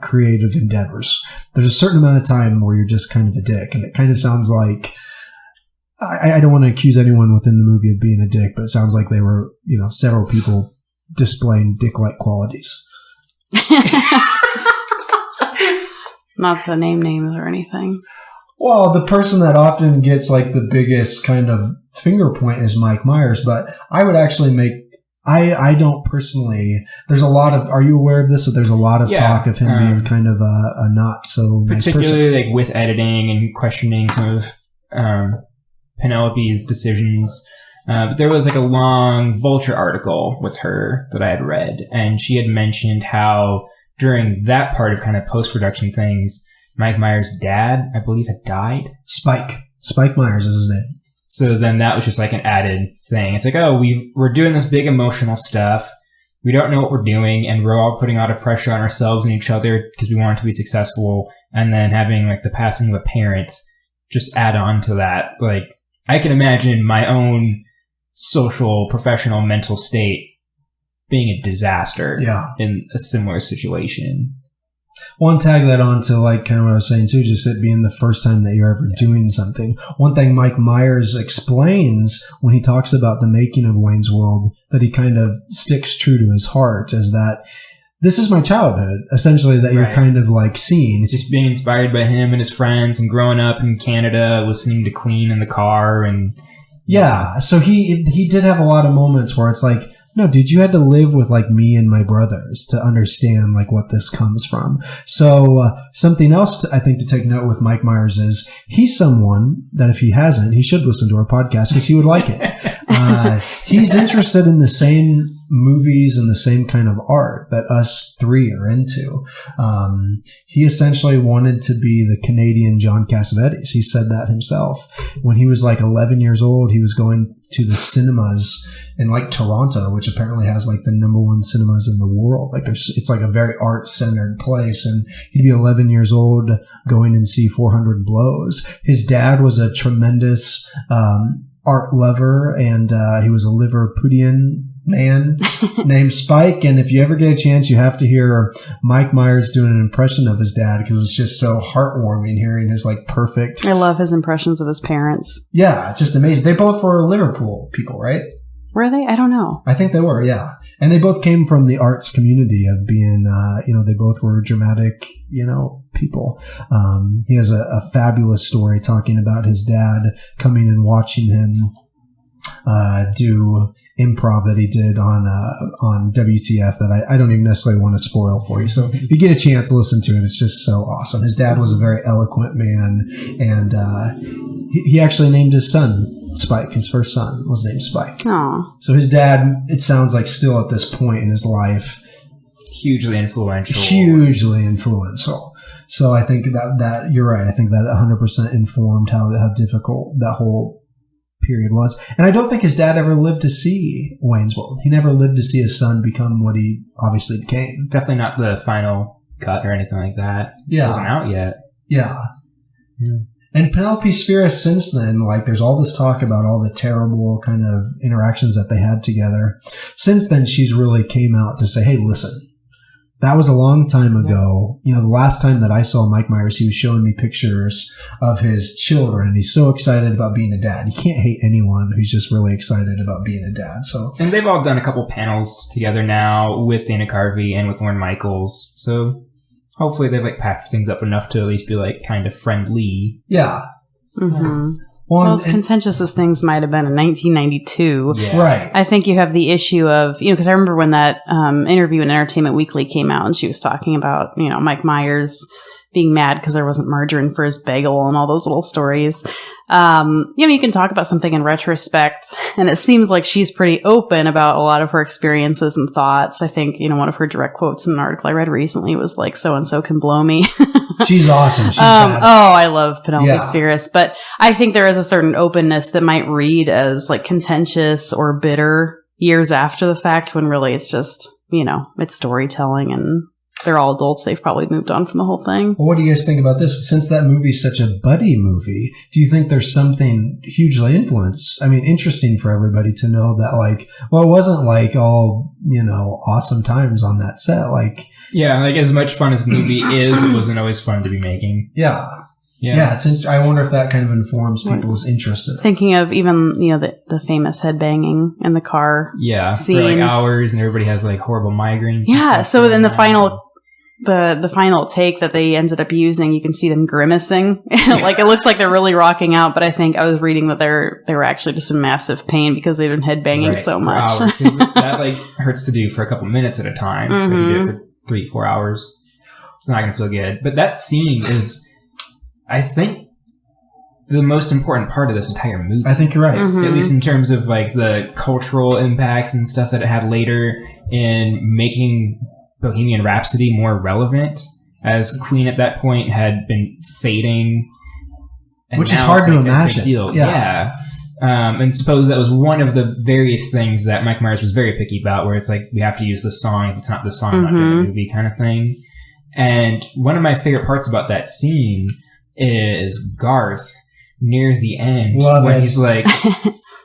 creative endeavors. There's a certain amount of time where you're just kind of a dick, and it kind of sounds like, I don't want to accuse anyone within the movie of being a dick, but it sounds like they were, several people displaying dick-like qualities. Not to name names or anything. Well, the person that often gets like the biggest kind of finger point is Mike Myers, but I would actually I don't personally, there's a lot of, are you aware of this? So there's a lot of talk of him being kind of a not so nice person. Particularly like with editing and questioning some of Penelope's decisions. But there was like a long Vulture article with her that I had read, and she had mentioned how during that part of kind of post-production things, Mike Myers' dad, I believe, had died. Spike Myers is his name. So then that was just like an added thing. It's like, we're doing this big emotional stuff. We don't know what we're doing, and we're all putting a lot of pressure on ourselves and each other because we want it to be successful. And then having like the passing of a parent just add on to that. Like, I can imagine my own social, professional, mental state being a disaster in a similar situation. One tag that on to like kind of what I was saying too, just it being the first time that you're ever doing something. One thing Mike Myers explains when he talks about the making of Wayne's World that he kind of sticks true to his heart is that this is my childhood, essentially, that you're kind of like seeing. Just being inspired by him and his friends and growing up in Canada, listening to Queen in the car. And yeah, so he did have a lot of moments where it's like, no, dude, you had to live with like me and my brothers to understand like what this comes from. So something else I think to take note with Mike Myers is he's someone that if he hasn't, he should listen to our podcast because he would like it. He's interested in the same movies and the same kind of art that us three are into. He essentially wanted to be the Canadian John Cassavetes. He said that himself. When he was like 11 years old, he was going to the cinemas in like Toronto, which apparently has like the #1 cinemas in the world. Like it's like a very art-centered place, and he'd be 11 years old going and see 400 Blows. His dad was a tremendous art lover, and he was a Liverpudlian man named Spike. And if you ever get a chance, you have to hear Mike Myers doing an impression of his dad because it's just so heartwarming hearing his like perfect. I love his impressions of his parents. Yeah, it's just amazing. They both were Liverpool people, right? Were they? I don't know. I think they were, yeah. And they both came from the arts community of being, they both were dramatic, people. He has a fabulous story talking about his dad coming and watching him do improv that he did on WTF that I don't even necessarily want to spoil for you. So if you get a chance to listen to it, it's just so awesome. His dad was a very eloquent man, and he actually named his son Spike. His first son was named Spike. Aww. So his dad, it sounds like still at this point in his life, hugely influential. So I think that you're right. I think that 100% informed how difficult that whole period was. And I don't think his dad ever lived to see Wayne's World. He never lived to see his son become what he obviously became. Definitely not the final cut or anything like that. Yeah. It wasn't out yet. Yeah. And Penelope Spheeris, since then, like, there's all this talk about all the terrible kind of interactions that they had together. Since then, she's really came out to say, hey, listen, that was a long time ago. You know, the last time that I saw Mike Myers, he was showing me pictures of his children, and he's so excited about being a dad. You can't hate anyone who's just really excited about being a dad. So, and they've all done a couple panels together now with Dana Carvey and with Lorne Michaels. So hopefully they've like packaged things up enough to at least be like kind of friendly. Yeah. Mm-hmm. Well, as contentious as things might have been in 1992, yeah. Right? I think you have the issue of, you know, because I remember when that interview in Entertainment Weekly came out, and she was talking about, you know, Mike Myers being mad because there wasn't margarine for his bagel and all those little stories. You know, you can talk about something in retrospect, and it seems like she's pretty open about a lot of her experiences and thoughts. I think, you know, one of her direct quotes in an article I read recently was like, "So and so can blow me." She's awesome. She's I love Penelope Spheeris, but I think there is a certain openness that might read as like contentious or bitter years after the fact, when really it's just, you know, it's storytelling and they're all adults. They've probably moved on from the whole thing. Well, what do you guys think about this? Since that movie's such a buddy movie, do you think there's something hugely interesting for everybody to know that, like, well, it wasn't like all, you know, awesome times on that set. Like, yeah, like as much fun as the movie is, it wasn't always fun to be making. Yeah. I wonder if that kind of informs people's interest in it. Thinking of even, you know, the famous headbanging in the car. Yeah, scene. For like hours, and everybody has like horrible migraines. Yeah, so then the final take that they ended up using, you can see them grimacing. Like, it looks like they're really rocking out, but I think I was reading that they were actually just in massive pain because they've been headbanging so much. Hours, 'cause that like hurts to do for a couple minutes at a time. Mm-hmm. If you do it for 3-4 hours, it's not going to feel good. But that scene is, I think, the most important part of this entire movie. I think you're right. Mm-hmm. At least in terms of like the cultural impacts and stuff that it had later in making Bohemian Rhapsody more relevant, as Queen at that point had been fading. Which is hard to imagine. Yeah. And suppose that was one of the various things that Mike Myers was very picky about, where it's like, we have to use the song. If it's not the song, not in the movie kind of thing. And one of my favorite parts about that scene is Garth near the end, when he's like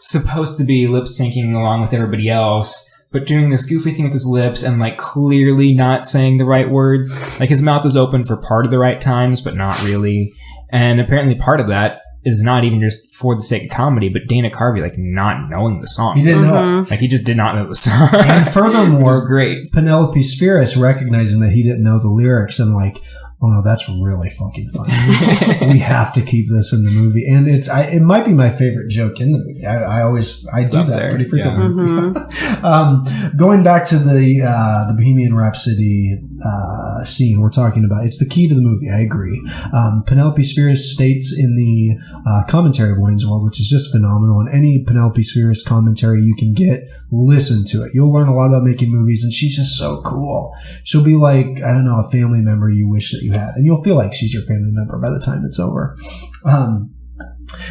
supposed to be lip syncing along with everybody else, but doing this goofy thing with his lips and like clearly not saying the right words. Like, his mouth is open for part of the right times, but not really. And apparently part of that is not even just for the sake of comedy, but Dana Carvey, like, not knowing the song. He didn't know it. Like, he just did not know the song. And furthermore, great. Penelope Spheeris recognizing that he didn't know the lyrics and like, oh no, that's really fucking funny. We have to keep this in the movie. And it might be my favorite joke in the movie. I do that pretty frequently. Yeah. Going back to the Bohemian Rhapsody scene we're talking about, it's the key to the movie. I agree. Penelope Spheeris states in the commentary of Wayne's World, which is just phenomenal, and any Penelope Spheeris commentary you can get, listen to it. You'll learn a lot about making movies, and she's just so cool. She'll be like, I don't know, a family member you wish that you had, and you'll feel like she's your family member by the time it's over.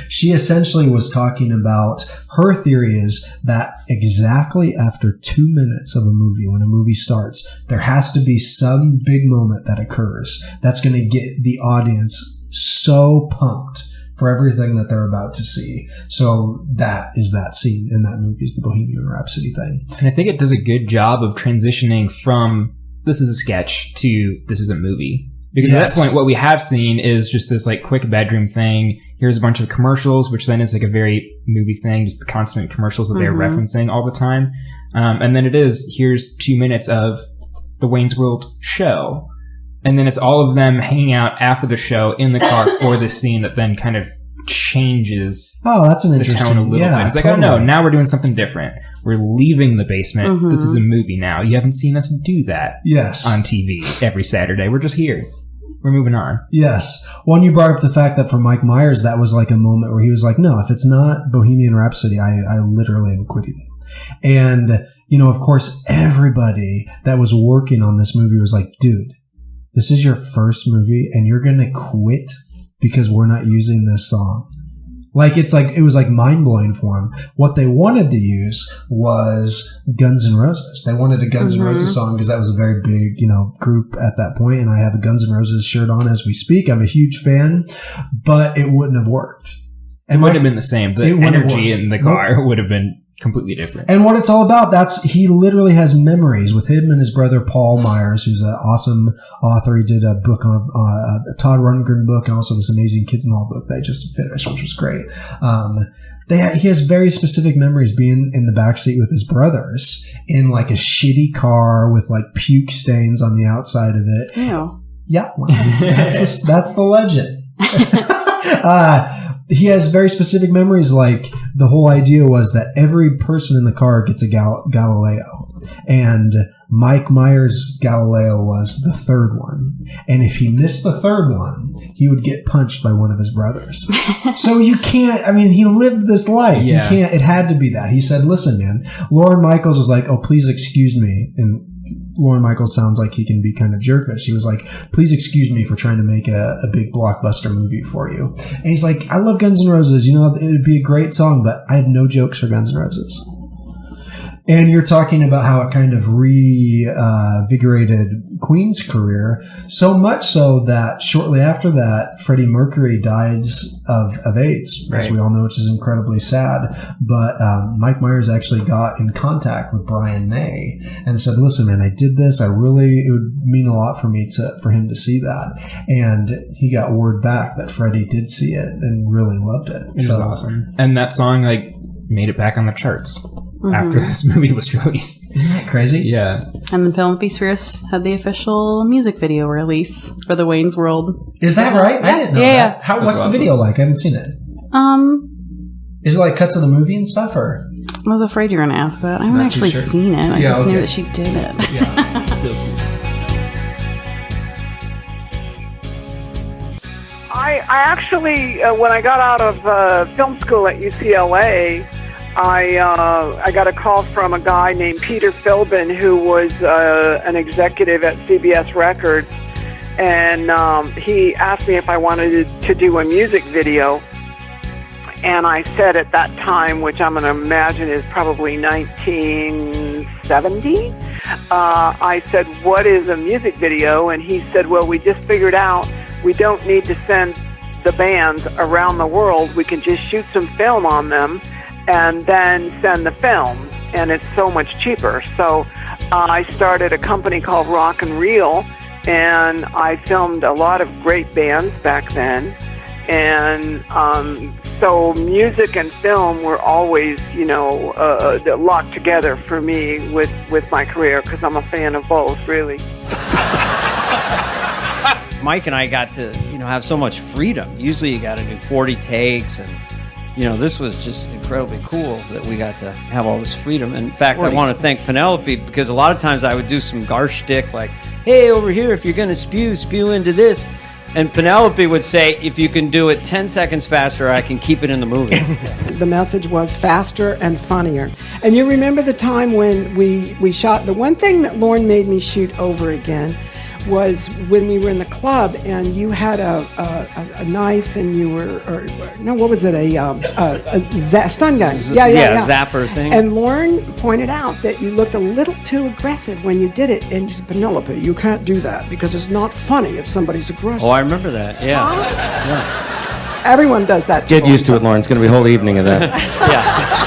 She essentially was talking about, her theory is that exactly after 2 minutes of a movie, when a movie starts, there has to be some big moment that occurs that's going to get the audience so pumped for everything that they're about to see. So that is that scene in that movie, is the Bohemian Rhapsody thing. And I think it does a good job of transitioning from this is a sketch to this is a movie. Because at that point, what we have seen is just this like quick bedroom thing. Here's a bunch of commercials, which then is like a very movie thing, just the constant commercials that they're referencing all the time. And then here's 2 minutes of the Wayne's World show. And then it's all of them hanging out after the show in the car for this scene that then kind of changes that's an the interesting tone a little bit. It's like, totally. oh no, now we're doing something different. We're leaving the basement. Mm-hmm. This is a movie now. You haven't seen us do that on TV every Saturday. We're just here. We're moving on. Yes. One, you brought up the fact that for Mike Myers, that was like a moment where he was like, no, if it's not Bohemian Rhapsody, I literally am quitting. And, you know, of course, everybody that was working on this movie was like, dude, this is your first movie and you're going to quit because we're not using this song. Like, it was like mind blowing for him. What they wanted to use was Guns N' Roses. They wanted a Guns N' Roses song because that was a very big, you know, group at that point. And I have a Guns N' Roses shirt on as we speak. I'm a huge fan, but it wouldn't have worked. It wouldn't have been the same. The energy in the car would have been completely different. And what it's all about, he literally has memories with him and his brother Paul Myers, who's an awesome author. He did a book on a Todd Rundgren book and also this amazing Kids in the Hall book that I just finished, which was great. He has very specific memories being in the backseat with his brothers in like a shitty car with like puke stains on the outside of it. Ew. Yeah, well, that's the legend. He has very specific memories. Like the whole idea was that every person in the car gets a Galileo, and Mike Myers' Galileo was the third one. And if he missed the third one, he would get punched by one of his brothers. So you can't. I mean, he lived this life. Yeah. You can't. It had to be that. He said, "Listen, man." Lorne Michaels was like, "Oh, please excuse me," and Lorne Michaels sounds like he can be kind of jerkish. He was like, "Please excuse me for trying to make a big blockbuster movie for you." And he's like, "I love Guns N' Roses. You know, it would be a great song, but I have no jokes for Guns N' Roses." And you're talking about how it kind of reinvigorated Queen's career, so much so that shortly after that, Freddie Mercury died of AIDS. As we all know, which is incredibly sad. But Mike Myers actually got in contact with Brian May and said, "Listen, man, I did this. It would mean a lot for me for him to see that." And he got word back that Freddie did see it and really loved it. It was awesome. And that song made it back on the charts. After this movie was released. Isn't that crazy? Yeah. And then Penelope Spheeris had the official music video release for the Wayne's World. Is that right? I didn't know that. What's awesome. The video like? I haven't seen it. Is it like cuts of the movie and stuff, or? I was afraid you were going to ask that. I haven't actually seen it. I just knew that she did it. Yeah, still cute. I actually, when I got out of film school at UCLA, I got a call from a guy named Peter Philbin, who was an executive at CBS Records, and he asked me if I wanted to do a music video. And I said at that time, which I'm going to imagine is probably 1970, I said, "What is a music video?" And he said, "Well, we just figured out we don't need to send the bands around the world. We can just shoot some film on them and then send the film, and it's so much cheaper." So I started a company called Rock and Reel, and I filmed a lot of great bands back then. And so music and film were always, locked together for me with my career, because I'm a fan of both, really. Mike and I got to, have so much freedom. Usually you got to do 40 takes, and this was just incredibly cool that we got to have all this freedom. And in fact, I want to thank Penelope, because a lot of times I would do some gar shtick like, "Hey, over here, if you're going to spew into this." And Penelope would say, "If you can do it 10 seconds faster, I can keep it in the movie." The message was faster and funnier. And you remember the time when we shot, the one thing that Lorne made me shoot over again was when we were in the club and you had a knife and you were, what was it? A stun gun. Yeah. Zapper thing. And Lorne pointed out that you looked a little too aggressive when you did it. And he said, "Penelope, you can't do that because it's not funny if somebody's aggressive." Oh, I remember that. Yeah. Everyone does that. Get used to it, Lauren. It's going to be a whole evening of that. Yeah.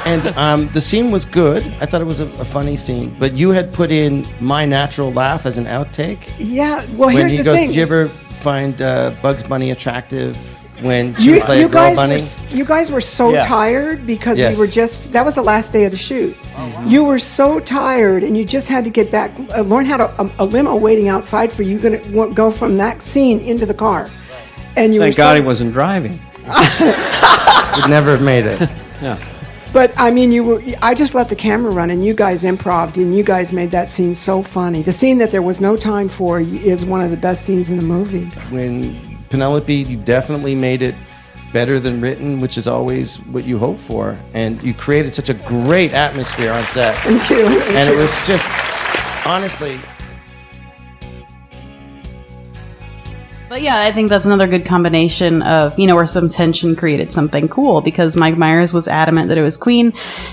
And the scene was good. I thought it was a funny scene. But you had put in my natural laugh as an outtake. Yeah. Well, here's the thing. Did you ever find Bugs Bunny attractive when she played a girl bunny? You guys were so tired because we were that was the last day of the shoot. Mm-hmm. You were so tired and you just had to get back. Lauren had a limo waiting outside for you. Going to go from that scene into the car. And you Thank God he wasn't driving. Would never have made it. Yeah. But I mean, I just let the camera run, and you guys improv'd, and you guys made that scene so funny. The scene that there was no time for is one of the best scenes in the movie. When Penelope, you definitely made it better than written, which is always what you hope for, and you created such a great atmosphere on set. Thank you. And it was just, honestly. But yeah, I think that's another good combination of, where some tension created something cool, because Mike Myers was adamant that it was Queen,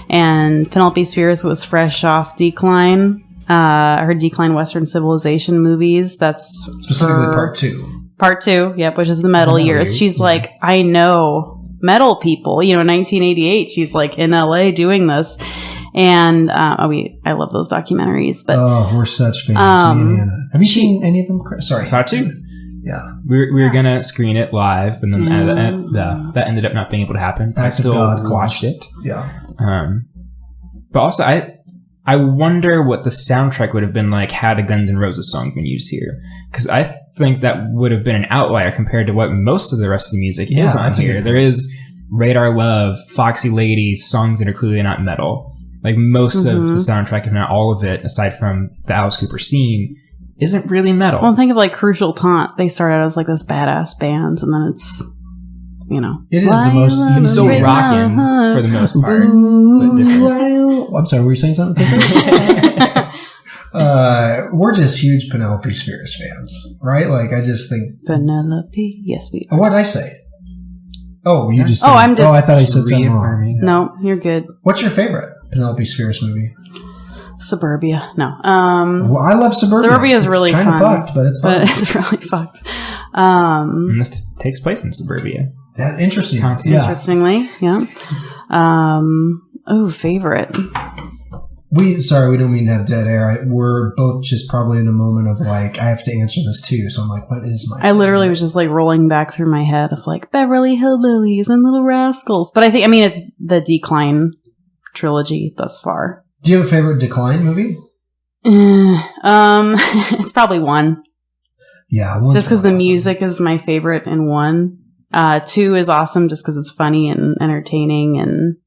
and Penelope Spheeris was fresh off Decline, her Decline Western Civilization movies. That's specifically part 2. Part 2, yep, which is the metal years. She's like, I know metal people. 1988, she's like in LA doing this. And I love those documentaries. But we're such fans, me and Anna. Have you seen any of them? Sorry, saw 2. Yeah, we were gonna screen it live, and then that ended up not being able to happen. I still watched it. Yeah. But also, I wonder what the soundtrack would have been like had a Guns N' Roses song been used here, because I think that would have been an outlier compared to what most of the rest of the music is on here. There is Radar Love, Foxy Lady, songs that are clearly not metal. Like most of the soundtrack, if not all of it, aside from the Alice Cooper scene, isn't really metal. Well, think of like Crucial Taunt. They started out as like this badass bands, and then it's, it is the most. It's still rocking for the most part. I'm sorry, were you saying something? We're just huge Penelope Spheeris fans, right? Like, I just think Penelope. Yes, we are. What did I say? Oh, you just. I'm just. I thought I said something wrong. No, you're good. What's your favorite Penelope Spheeris movie? Suburbia. No. Well, I love Suburbia. Suburbia is really fun. Kind of fucked, but it's fun. But it's really fucked. And this takes place in Suburbia. That interesting. Interestingly, yeah. Favorite. We don't mean to have dead air. We're both just probably in a moment of like, I have to answer this too. So I'm like, what is my? I literally was just like rolling back through my head of like Beverly Hillbillies and Little Rascals. But I mean, it's the Decline trilogy thus far. Do you have a favorite Decline movie? It's probably 1. Yeah, just because the music is my favorite in 1. 2 is awesome just because it's funny and entertaining, and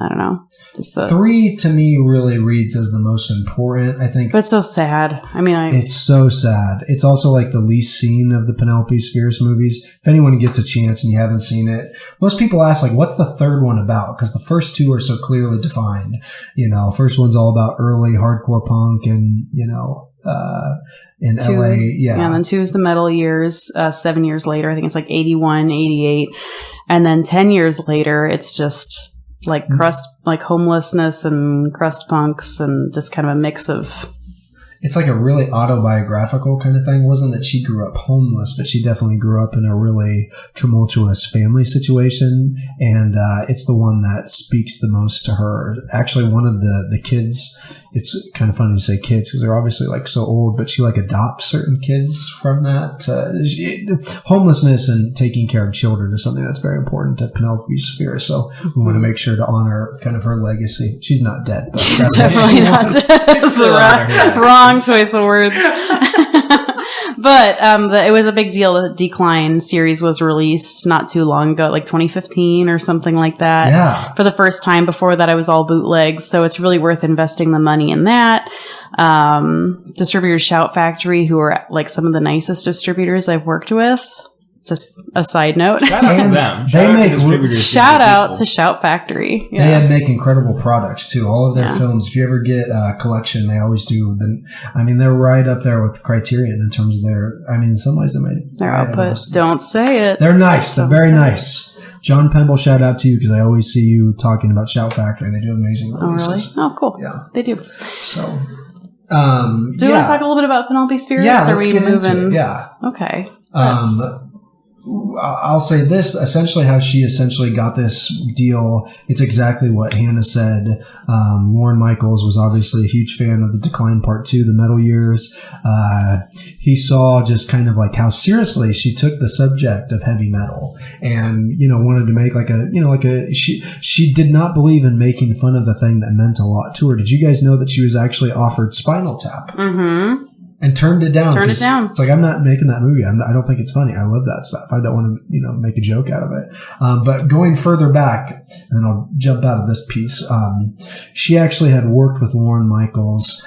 I don't know. Just 3 to me really reads as the most important, I think. But it's so sad. I mean, it's so sad. It's also like the least seen of the Penelope Spheeris movies. If anyone gets a chance and you haven't seen it, most people ask like, what's the third one about? Because the first 2 are so clearly defined. First one's all about early hardcore punk and, in 2, LA. Yeah. And then 2 is the metal years, 7 years later. I think it's like 81, 88. And then 10 years later, it's just like crust, like homelessness and crust punks and just kind of a mix of. It's like a really autobiographical kind of thing. It wasn't that she grew up homeless, but she definitely grew up in a really tumultuous family situation. And it's the one that speaks the most to her. Actually, one of the kids, it's kind of funny to say kids because they're obviously like so old, but she like adopts certain kids from that. Homelessness and taking care of children is something that's very important to Penelope Spheeris. So we want to make sure to honor kind of her legacy. She's not dead, but definitely not dead. It's the wrong choice of words. But it was a big deal. The Decline series was released not too long ago, like 2015 or something like that. Yeah. For the first time. Before that, I was all bootlegs, so it's really worth investing the money in that. Distributors Shout Factory, who are like some of the nicest distributors I've worked with. Just a side note. Shout out to them. Shout out to Shout Factory. Yeah. They make incredible products too. All of their films, if you ever get a collection, they always do. They're right up there with Criterion in terms of in some ways their output. Don't say it. They're nice. They're very nice. John Pemble, shout out to you because I always see you talking about Shout Factory. They do amazing releases. Oh, really? Oh, cool. Yeah. They do. So, do you want to talk a little bit about Penelope Spheeris? Yeah, let's get into it. Yeah. Okay. I'll say this, essentially how she essentially got this deal. It's exactly what Hannah said. Lorne Michaels was obviously a huge fan of the Decline Part 2, the metal years. He saw just kind of like how seriously she took the subject of heavy metal and, wanted to make she did not believe in making fun of the thing that meant a lot to her. Did you guys know that she was actually offered Spinal Tap? Mm-hmm. And turned it down. Turned it down. It's like, I'm not making that movie. I don't think it's funny. I love that stuff. I don't want to, make a joke out of it. But going further back, and then I'll jump out of this piece. She actually had worked with Lorne Michaels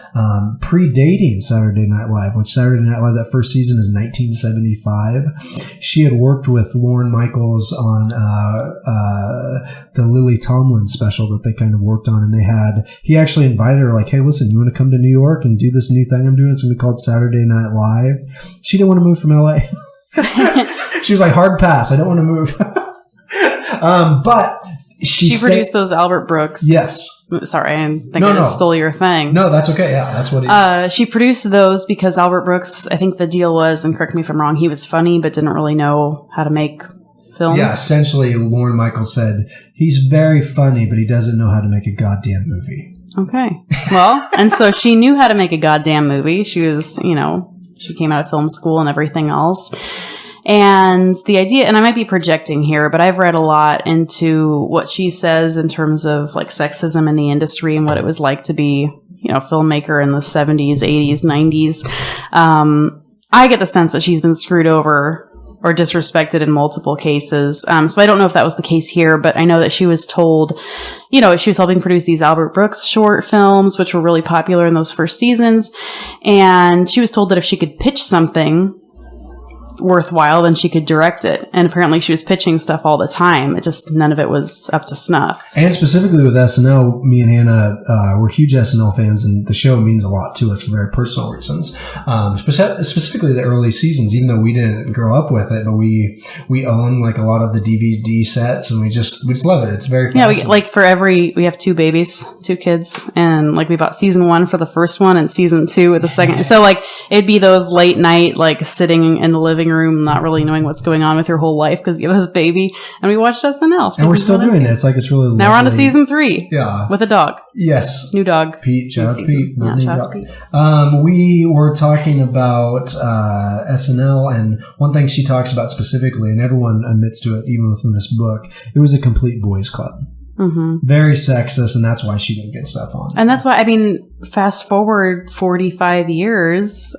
predating Saturday Night Live, which Saturday Night Live, that first season is 1975. She had worked with Lorne Michaels on the Lily Tomlin special that they kind of worked on, and he actually invited her, like, hey, listen, you want to come to New York and do this new thing I'm doing? It's going to be called Saturday Night Live. She didn't want to move from LA. She was like, hard pass. I don't want to move. But she produced those Albert Brooks. Yes. Sorry, I think I just stole your thing. No, that's okay. Yeah, that's what she produced those because Albert Brooks, I think the deal was, and correct me if I'm wrong, he was funny but didn't really know how to make films. Yeah, essentially, Lorne Michaels said, he's very funny, but he doesn't know how to make a goddamn movie. Okay. Well, and so she knew how to make a goddamn movie. She was, she came out of film school and everything else. And the idea, and I might be projecting here, but I've read a lot into what she says in terms of like sexism in the industry and what it was like to be, filmmaker in the 70s, 80s, 90s. I get the sense that she's been screwed over or disrespected in multiple cases. So I don't know if that was the case here, but I know that she was told, she was helping produce these Albert Brooks short films, which were really popular in those first seasons. And she was told that if she could pitch something worthwhile, then she could direct it. And apparently she was pitching stuff all the time. None of it was up to snuff. And specifically with SNL, me and Hannah were huge SNL fans, and the show means a lot to us for very personal reasons. Specifically the early seasons, even though we didn't grow up with it, but we own like a lot of the DVD sets, and we just love it. It's very fascinating. We have 2 babies, 2 kids, and like we bought season 1 for the first one and season 2 with the second. So like it'd be those late night, like sitting in the living room, not really knowing what's going on with your whole life because you have this baby, and we watched SNL. And we're still doing it. It's like, it's really lovely. Now we're on to season 3. Yeah. With a dog. Yes. New dog. Pete. Shout out Pete. Yeah, shout out Pete. We were talking about SNL, and one thing she talks about specifically, and everyone admits to it, even within this book, it was a complete boys' club. Mm-hmm. Very sexist, and that's why she didn't get stuff on. And that's why, fast forward 45 years,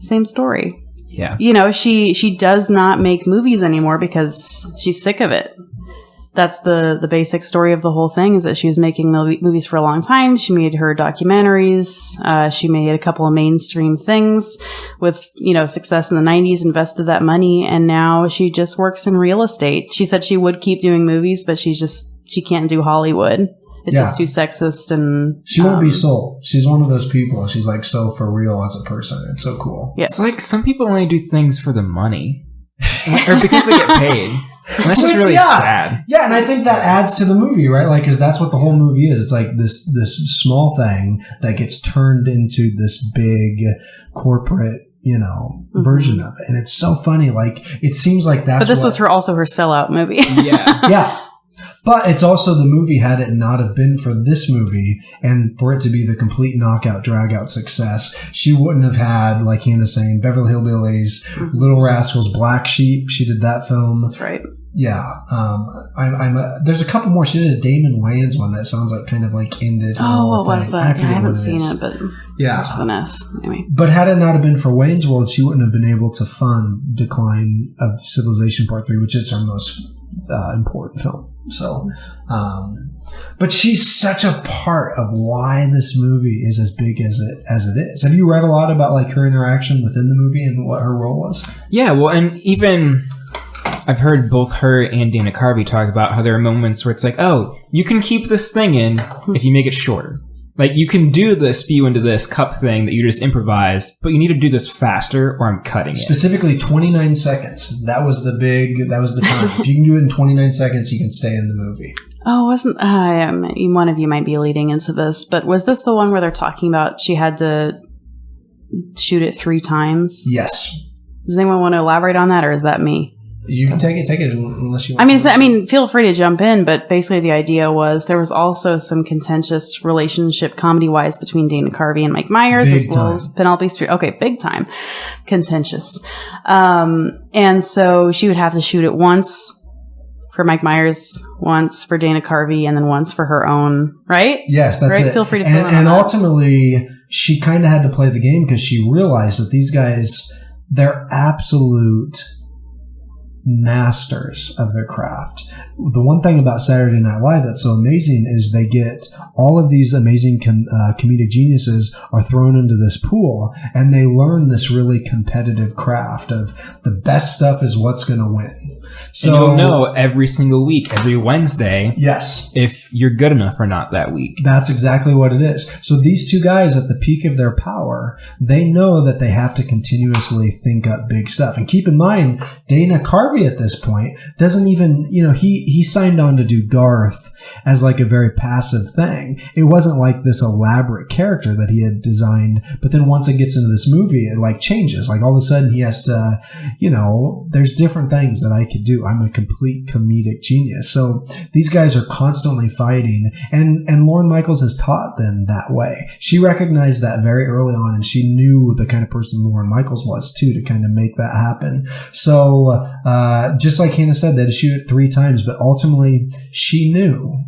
same story. Yeah. She does not make movies anymore because she's sick of it. That's the basic story of the whole thing, is that she was making movies for a long time. She made her documentaries. She made a couple of mainstream things with, success in the 90s, invested that money, and now she just works in real estate. She said she would keep doing movies, but she can't do Hollywood. It's just too sexist, and she won't be sold. She's one of those people. She's like so for real as a person. It's so cool. Yes. It's like some people only do things for the money or because they get paid. And that's just really sad. Yeah, and I think that adds to the movie, right? Like, because that's what the whole movie is. It's like this small thing that gets turned into this big corporate, version of it. And it's so funny. Like, it seems like that's But this was also her sellout movie. Yeah. Yeah. But it's also the movie, had it not have been for this movie and for it to be the complete knockout, drag-out success, she wouldn't have had, like Hannah's saying, Beverly Hillbillies, Little Rascals, Black Sheep. She did that film. That's right. Yeah. There's a couple more. She did a Damon Wayans one that sounds like kind of like ended. Oh, what was that? I haven't seen it, but yeah. There's the nest. Anyway. But had it not have been for Wayne's World, she wouldn't have been able to fund Decline of Civilization Part 3, which is her most important film. So, but she's such a part of why this movie is as big as it is. Have you read a lot about like her interaction within the movie and what her role was? Yeah, well, and even I've heard both her and Dana Carvey talk about how there are moments where it's like, oh, you can keep this thing in if you make it shorter. Like, you can do the spew into this cup thing that you just improvised, but you need to do this faster or I'm cutting it. Specifically 29 seconds. That was the time. If you can do it in 29 seconds, you can stay in the movie. Oh, one of you might be leading into this, but was this the one where they're talking about she had to shoot it 3 times? Yes. Does anyone want to elaborate on that, or is that me? You can take it unless you want to. Feel free to jump in, but basically the idea was there was also some contentious relationship comedy-wise between Dana Carvey and Mike Myers, as well as Penelope Spheeris. Okay, big time. Contentious. And so she would have to shoot it once for Mike Myers, once for Dana Carvey, and then once for her own, right? Yes, that's right? it. Feel free to fill in on and that. ultimately, she kind of had to play the game because she realized that these guys, they're absolute masters of their craft. The one thing about Saturday Night Live that's so amazing is they get all of these amazing comedic geniuses are thrown into this pool, and they learn this really competitive craft of the best stuff is what's going to win. So and you'll know every single week, every Wednesday, yes, if you're good enough or not that week. That's exactly what it is. So these two guys at the peak of their power, they know that they have to continuously think up big stuff. And keep in mind, Dana Carvey at this point doesn't even, he signed on to do Garth as like a very passive thing. It wasn't like this elaborate character that he had designed. But then once it gets into this movie, it like changes. Like all of a sudden he has to, there's different things that I could do. I'm a complete comedic genius. So these guys are constantly fighting, and Lorne Michaels has taught them that way. She recognized that very early on, and she knew the kind of person Lorne Michaels was too to kind of make that happen. So just like Hannah said, they had to shoot it 3 times, but ultimately she knew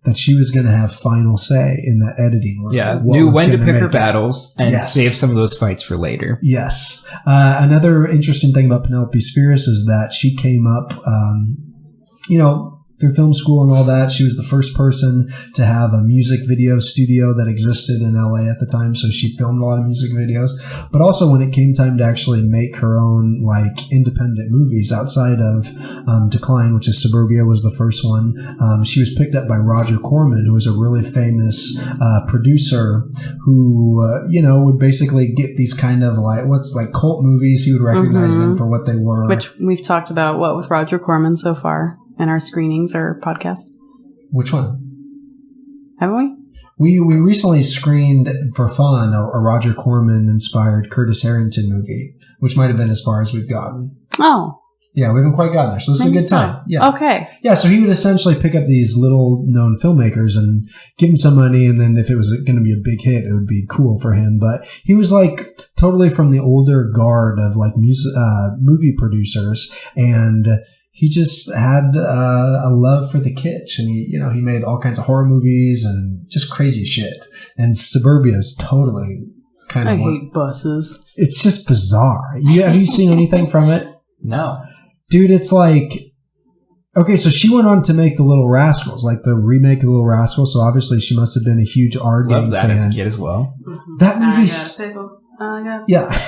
that she was going to have final say in that editing room. Yeah, knew when to pick her battles and save some of those fights for later. Yes. Another interesting thing about Penelope Spheeris is that she came up, through film school and all that. She was the first person to have a music video studio that existed in LA at the time. So she filmed a lot of music videos. But also when it came time to actually make her own like independent movies outside of Decline, which is Suburbia was the first one, she was picked up by Roger Corman, who was a really famous producer who, would basically get these kind of like, cult movies. He would recognize them for what they were. Which we've talked about, with Roger Corman so far in our screenings or podcasts. Which one? Haven't we? We recently screened for fun a Roger Corman inspired Curtis Harrington movie, which might have been as far as we've gotten. Oh. Yeah, we haven't quite gotten there. So this is a good time. Yeah. Okay. Yeah, so he would essentially pick up these little known filmmakers and give them some money, and then if it was going to be a big hit, it would be cool for him. But he was like totally from the older guard of like movie producers, and he just had a love for the kitsch, and he made all kinds of horror movies and just crazy shit. And Suburbia is totally kind of. I hate buses. It's just bizarre. Have you seen anything from it? No, dude. It's like, okay, so she went on to make The Little Rascals, like the remake of The Little Rascals. So obviously she must have been a huge R Gang fan. Love that as a kid as well. That movie's yeah.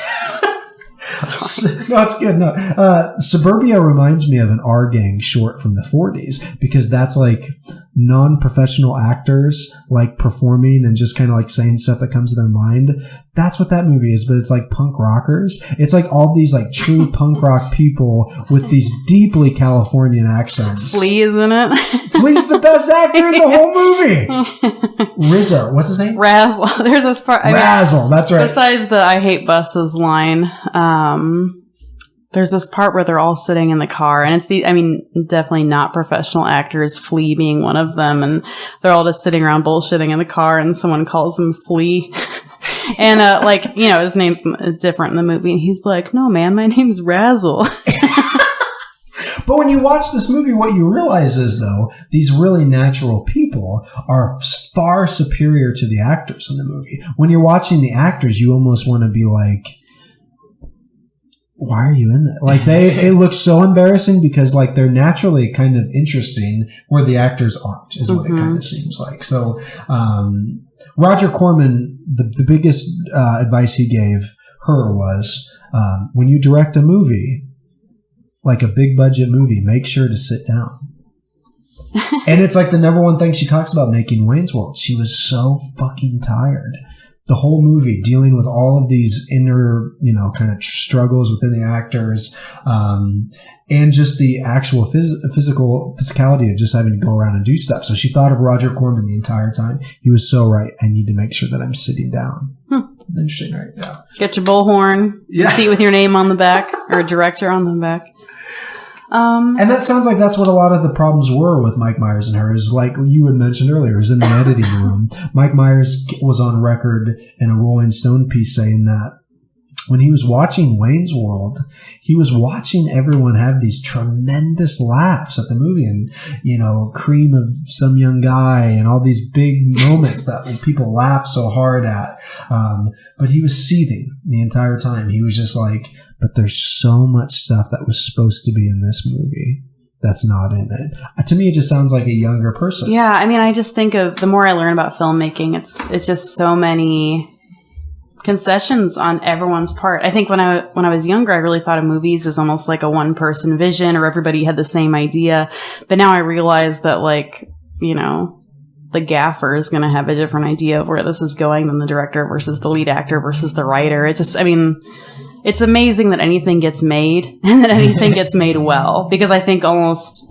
No, it's good. No, Suburbia reminds me of an R Gang short from the 40s because that's like non-professional actors like performing and just kind of like saying stuff that comes to their mind. That's what that movie is, but it's like punk rockers. It's like all these like true punk rock people with these deeply Californian accents. Flea is in it. Flea's the best actor in the whole movie. Rizzo, what's his name? Razzle. There's this part. Razzle, that's right. Besides the "I hate buses" line, there's this part where they're all sitting in the car, and it's definitely not professional actors, Flea being one of them, and they're all just sitting around bullshitting in the car, and someone calls him Flea. And, his name's different in the movie, and he's like, "No, man, my name's Razzle." But when you watch this movie, what you realize is, though, these really natural people are far superior to the actors in the movie. When you're watching the actors, you almost want to be like, why are you in that? Like it looks so embarrassing because like they're naturally kind of interesting where the actors aren't, is what it kind of seems like. So, Roger Corman, the biggest advice he gave her was, when you direct a movie, like a big budget movie, make sure to sit down. And it's like the number one thing she talks about making Wayne's World. She was so fucking tired. The whole movie dealing with all of these inner, kind of struggles within the actors, and just the actual physicality of just having to go around and do stuff. So she thought of Roger Corman the entire time. He was so right. I need to make sure that I'm sitting down. Interesting, right? Yeah. Get your bullhorn. Yeah. Seat with your name on the back, or a director on the back. And that sounds like that's what a lot of the problems were with Mike Myers and her, is like you had mentioned earlier, is in the editing room. Mike Myers was on record in a Rolling Stone piece saying that when he was watching Wayne's World, he was watching everyone have these tremendous laughs at the movie and, Cream of Some Young Guy and all these big moments that people laugh so hard at. But he was seething the entire time. He was just like, but there's so much stuff that was supposed to be in this movie that's not in it. To me, it just sounds like a younger person. Yeah, I mean, I just think of the more I learn about filmmaking, it's just so many concessions on everyone's part. I think when I was younger, I really thought of movies as almost like a one-person vision, or everybody had the same idea. But now I realize that, the gaffer is going to have a different idea of where this is going than the director versus the lead actor versus the writer. It's amazing that anything gets made and that anything gets made well, because I think almost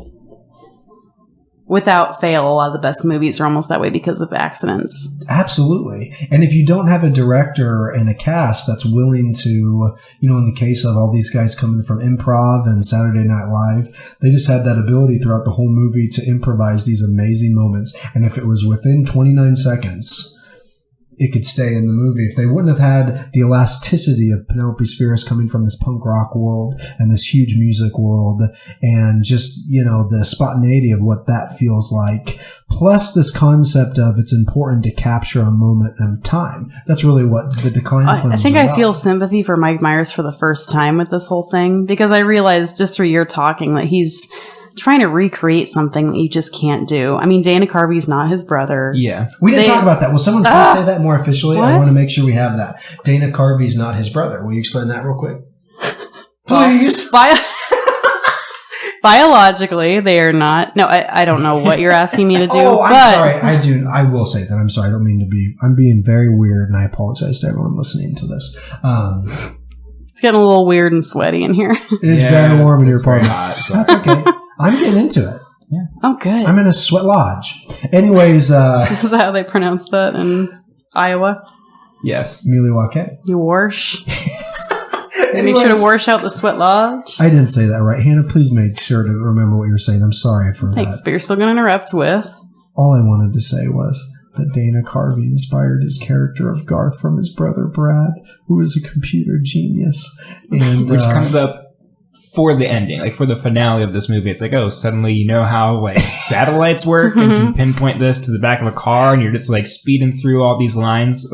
without fail, a lot of the best movies are almost that way because of accidents. Absolutely. And if you don't have a director and a cast that's willing to, in the case of all these guys coming from improv and Saturday Night Live, they just had that ability throughout the whole movie to improvise these amazing moments. And if it was within 29 seconds, it could stay in the movie. If they wouldn't have had the elasticity of Penelope Spheeris coming from this punk rock world and this huge music world, and just, the spontaneity of what that feels like, plus this concept of it's important to capture a moment of time. That's really what the Decline films I think are I about. feel sympathy for Mike Myers for the first time with this whole thing, because I realized just through your talking that he's trying to recreate something that you just can't do. I mean, Dana Carvey's not his brother. Yeah. We didn't talk about that. Will someone please say that more officially? What? I want to make sure we have that. Dana Carvey's not his brother. Will you explain that real quick? Please. Biologically, they are not. No, I don't know what you're asking me to do. I'm sorry. I will say that. I'm sorry. I don't mean to be. I'm being very weird, and I apologize to everyone listening to this. It's getting a little weird and sweaty in here. It is very warm in your apartment. Hot, That's okay. I'm getting into it. Yeah. Oh, good. I'm in a sweat lodge. Anyways, is that how they pronounce that in Iowa? Yes. Milwaukee. You wash. Make sure to wash out the sweat lodge. I didn't say that right. Hannah, please make sure to remember what you were saying. I'm sorry for Thanks, that. but you're still going to interrupt with. All I wanted to say was that Dana Carvey inspired his character of Garth from his brother Brad, who is a computer genius. And, which comes up for the ending, like for the finale of this movie. It's like, oh, suddenly you know how satellites work and can pinpoint this to the back of a car, and you're just speeding through all these lines.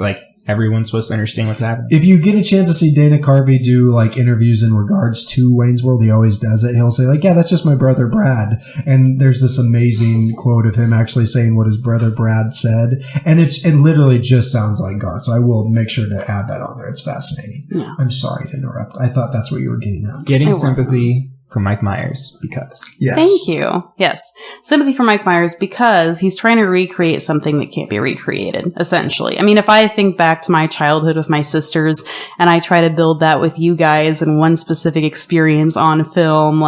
Everyone's supposed to understand what's happening. If you get a chance to see Dana Carvey do interviews in regards to Wayne's World, he always does it. He'll say yeah, that's just my brother Brad. And there's this amazing quote of him actually saying what his brother Brad said. And it literally just sounds like Garth. So I will make sure to add that on there. It's fascinating. Yeah. I'm sorry to interrupt. I thought that's what you were getting at. Getting sympathy for Mike Myers because. Yes. Thank you. Yes. Sympathy for Mike Myers because he's trying to recreate something that can't be recreated, essentially. I mean, if I think back to my childhood with my sisters and I try to build that with you guys in one specific experience on film,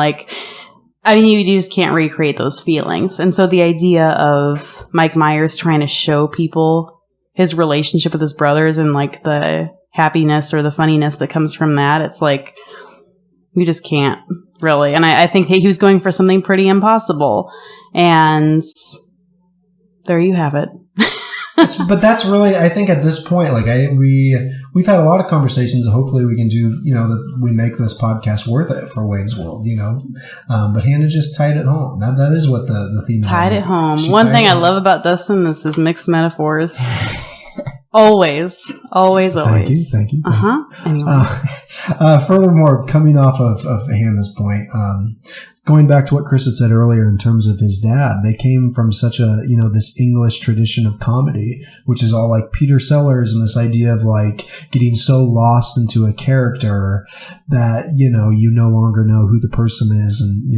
you just can't recreate those feelings. And so the idea of Mike Myers trying to show people his relationship with his brothers and the happiness or the funniness that comes from that, it's you just can't. Really. And I think he was going for something pretty impossible. And there you have it. But that's really, I think at this point, we've had a lot of conversations, and hopefully we can do, that we make this podcast worth it for Wayne's World, But Hannah just tied it home. That is what the theme is. Tied it home. One thing I love about Dustin is his mixed metaphors. Always. Thank you. Anyway. Furthermore, coming off of Hannah's point, going back to what Chris had said earlier in terms of his dad, they came from such a, this English tradition of comedy, which is all Peter Sellers and this idea of getting so lost into a character that, you no longer know who the person is. And,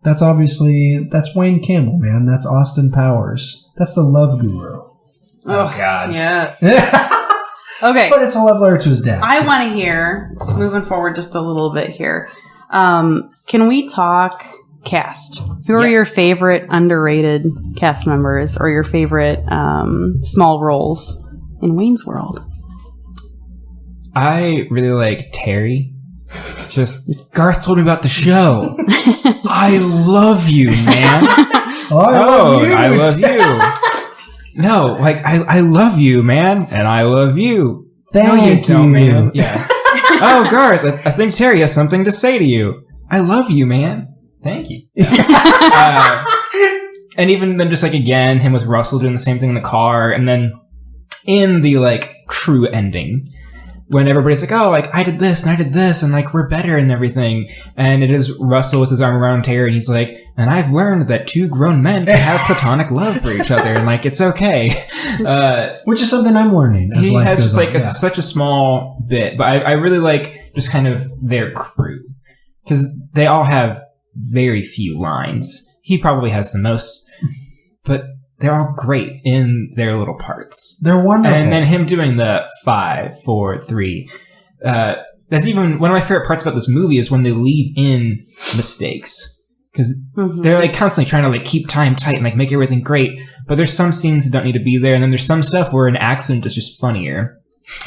that's Wayne Campbell, man. That's Austin Powers. That's the love guru. Oh, God. Yes. Okay. But it's a love letter to his dad. I want to hear, moving forward just a little bit here, can we talk cast? Who are your favorite underrated cast members or your favorite small roles in Wayne's World? I really like Terry. Garth told me about the show. I love you, man. I love you. No, I love you, man, and I love you. Thank you. Don't, you. man. Yeah. Oh, Garth, I think Terry has something to say to you. I love you, man. Thank you. And even then, just like again, him with Russell doing the same thing in the car, and then in the like crew ending, when everybody's like, oh, like I did this and I did this, and like we're better and everything, and it is Russell with his arm around Terry, and he's like, and I've learned that 2 grown men can have platonic love for each other, and like it's okay. Which is something I'm learning. As he life has goes just like on. such a small bit, but I really like just kind of their crew because they all have very few lines. He probably has the most. But they're all great in their little parts. They're wonderful. And then him doing the 5, 4, 3. That's even one of my favorite parts about this movie is when they leave in mistakes. Because they're like constantly trying to like keep time tight and like make everything great. But there's some scenes that don't need to be there. And then there's some stuff where an accident is just funnier.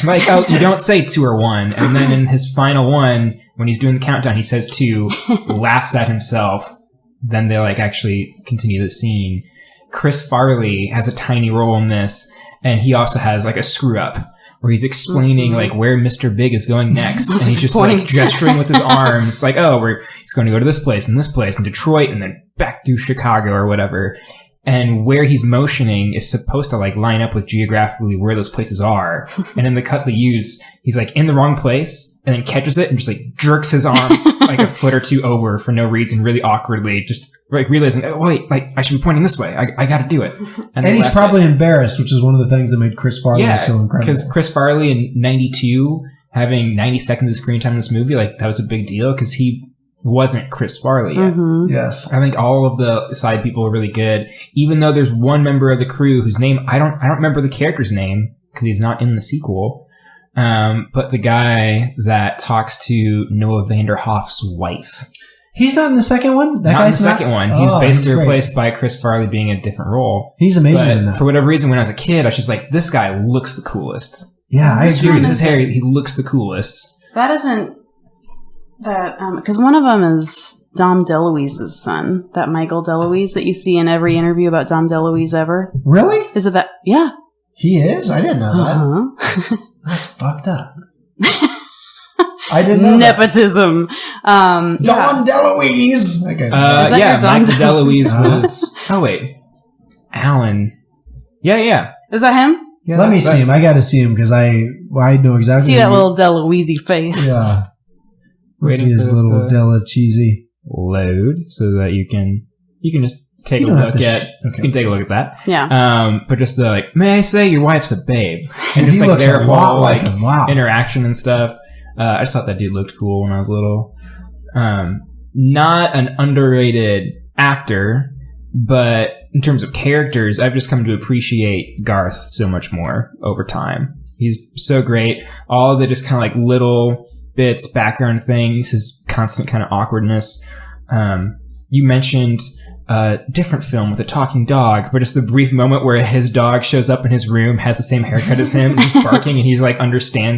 Like, oh, you don't say 2 or 1. And then in his final one, when he's doing the countdown, he says 2, laughs at himself. Then they like actually continue the scene. Chris Farley has a tiny role in this, and he also has like a screw up where he's explaining like where Mr. Big is going next, and he's just like gesturing with his arms, like, oh, he's going to go to this place and Detroit, and then back to Chicago or whatever. And where he's motioning is supposed to like line up with geographically where those places are. And in the cut they use, he's like in the wrong place and then catches it and just like jerks his arm like a foot or 2 over for no reason, really awkwardly, just like realizing, oh wait, like I should be pointing this way. I got to do it. And he's probably embarrassed, which is one of the things that made Chris Farley so incredible. Because Chris Farley in 92 having 90 seconds of screen time in this movie, like that was a big deal because he wasn't Chris Farley yet. Yes. I think all of the side people are really good, even though there's one member of the crew whose name I don't remember the character's name because he's not in the sequel. But the guy that talks to Noah Vanderhoff's wife. He's not in the second one? Not in the second one. He's basically replaced by Chris Farley being a different role. He's amazing in that. For whatever reason, when I was a kid, I was just like, this guy looks the coolest. Yeah, I agree. His hair, he looks the coolest. That isn't that because one of them is Dom DeLuise's son, that Michael DeLuise that you see in every interview about Dom DeLuise ever. Really? Is it that? Yeah. He is? I didn't know that. That's fucked up. I didn't know nepotism. Don DeLuise. Okay. Michael DeLuise was. Oh wait, Alan. Yeah. Is that him? Yeah, Let me see him. I got to see him because I know exactly. See that little DeLuise face. Yeah. Let's see his little Della cheesy load so that you can just take a look at. You can take a look at that. Yeah. But just the like, may I say your wife's a babe, Dude, and just like their whole like wow. interaction and stuff. I just thought that dude looked cool when I was little. Not an underrated actor, but in terms of characters, I've just come to appreciate Garth so much more over time. He's so great. All the just kind of like little bits, background things, his constant kind of awkwardness. You mentioned a different film with a talking dog, but just the brief moment where his dog shows up in his room, has the same haircut as him, he's barking, and he's like understands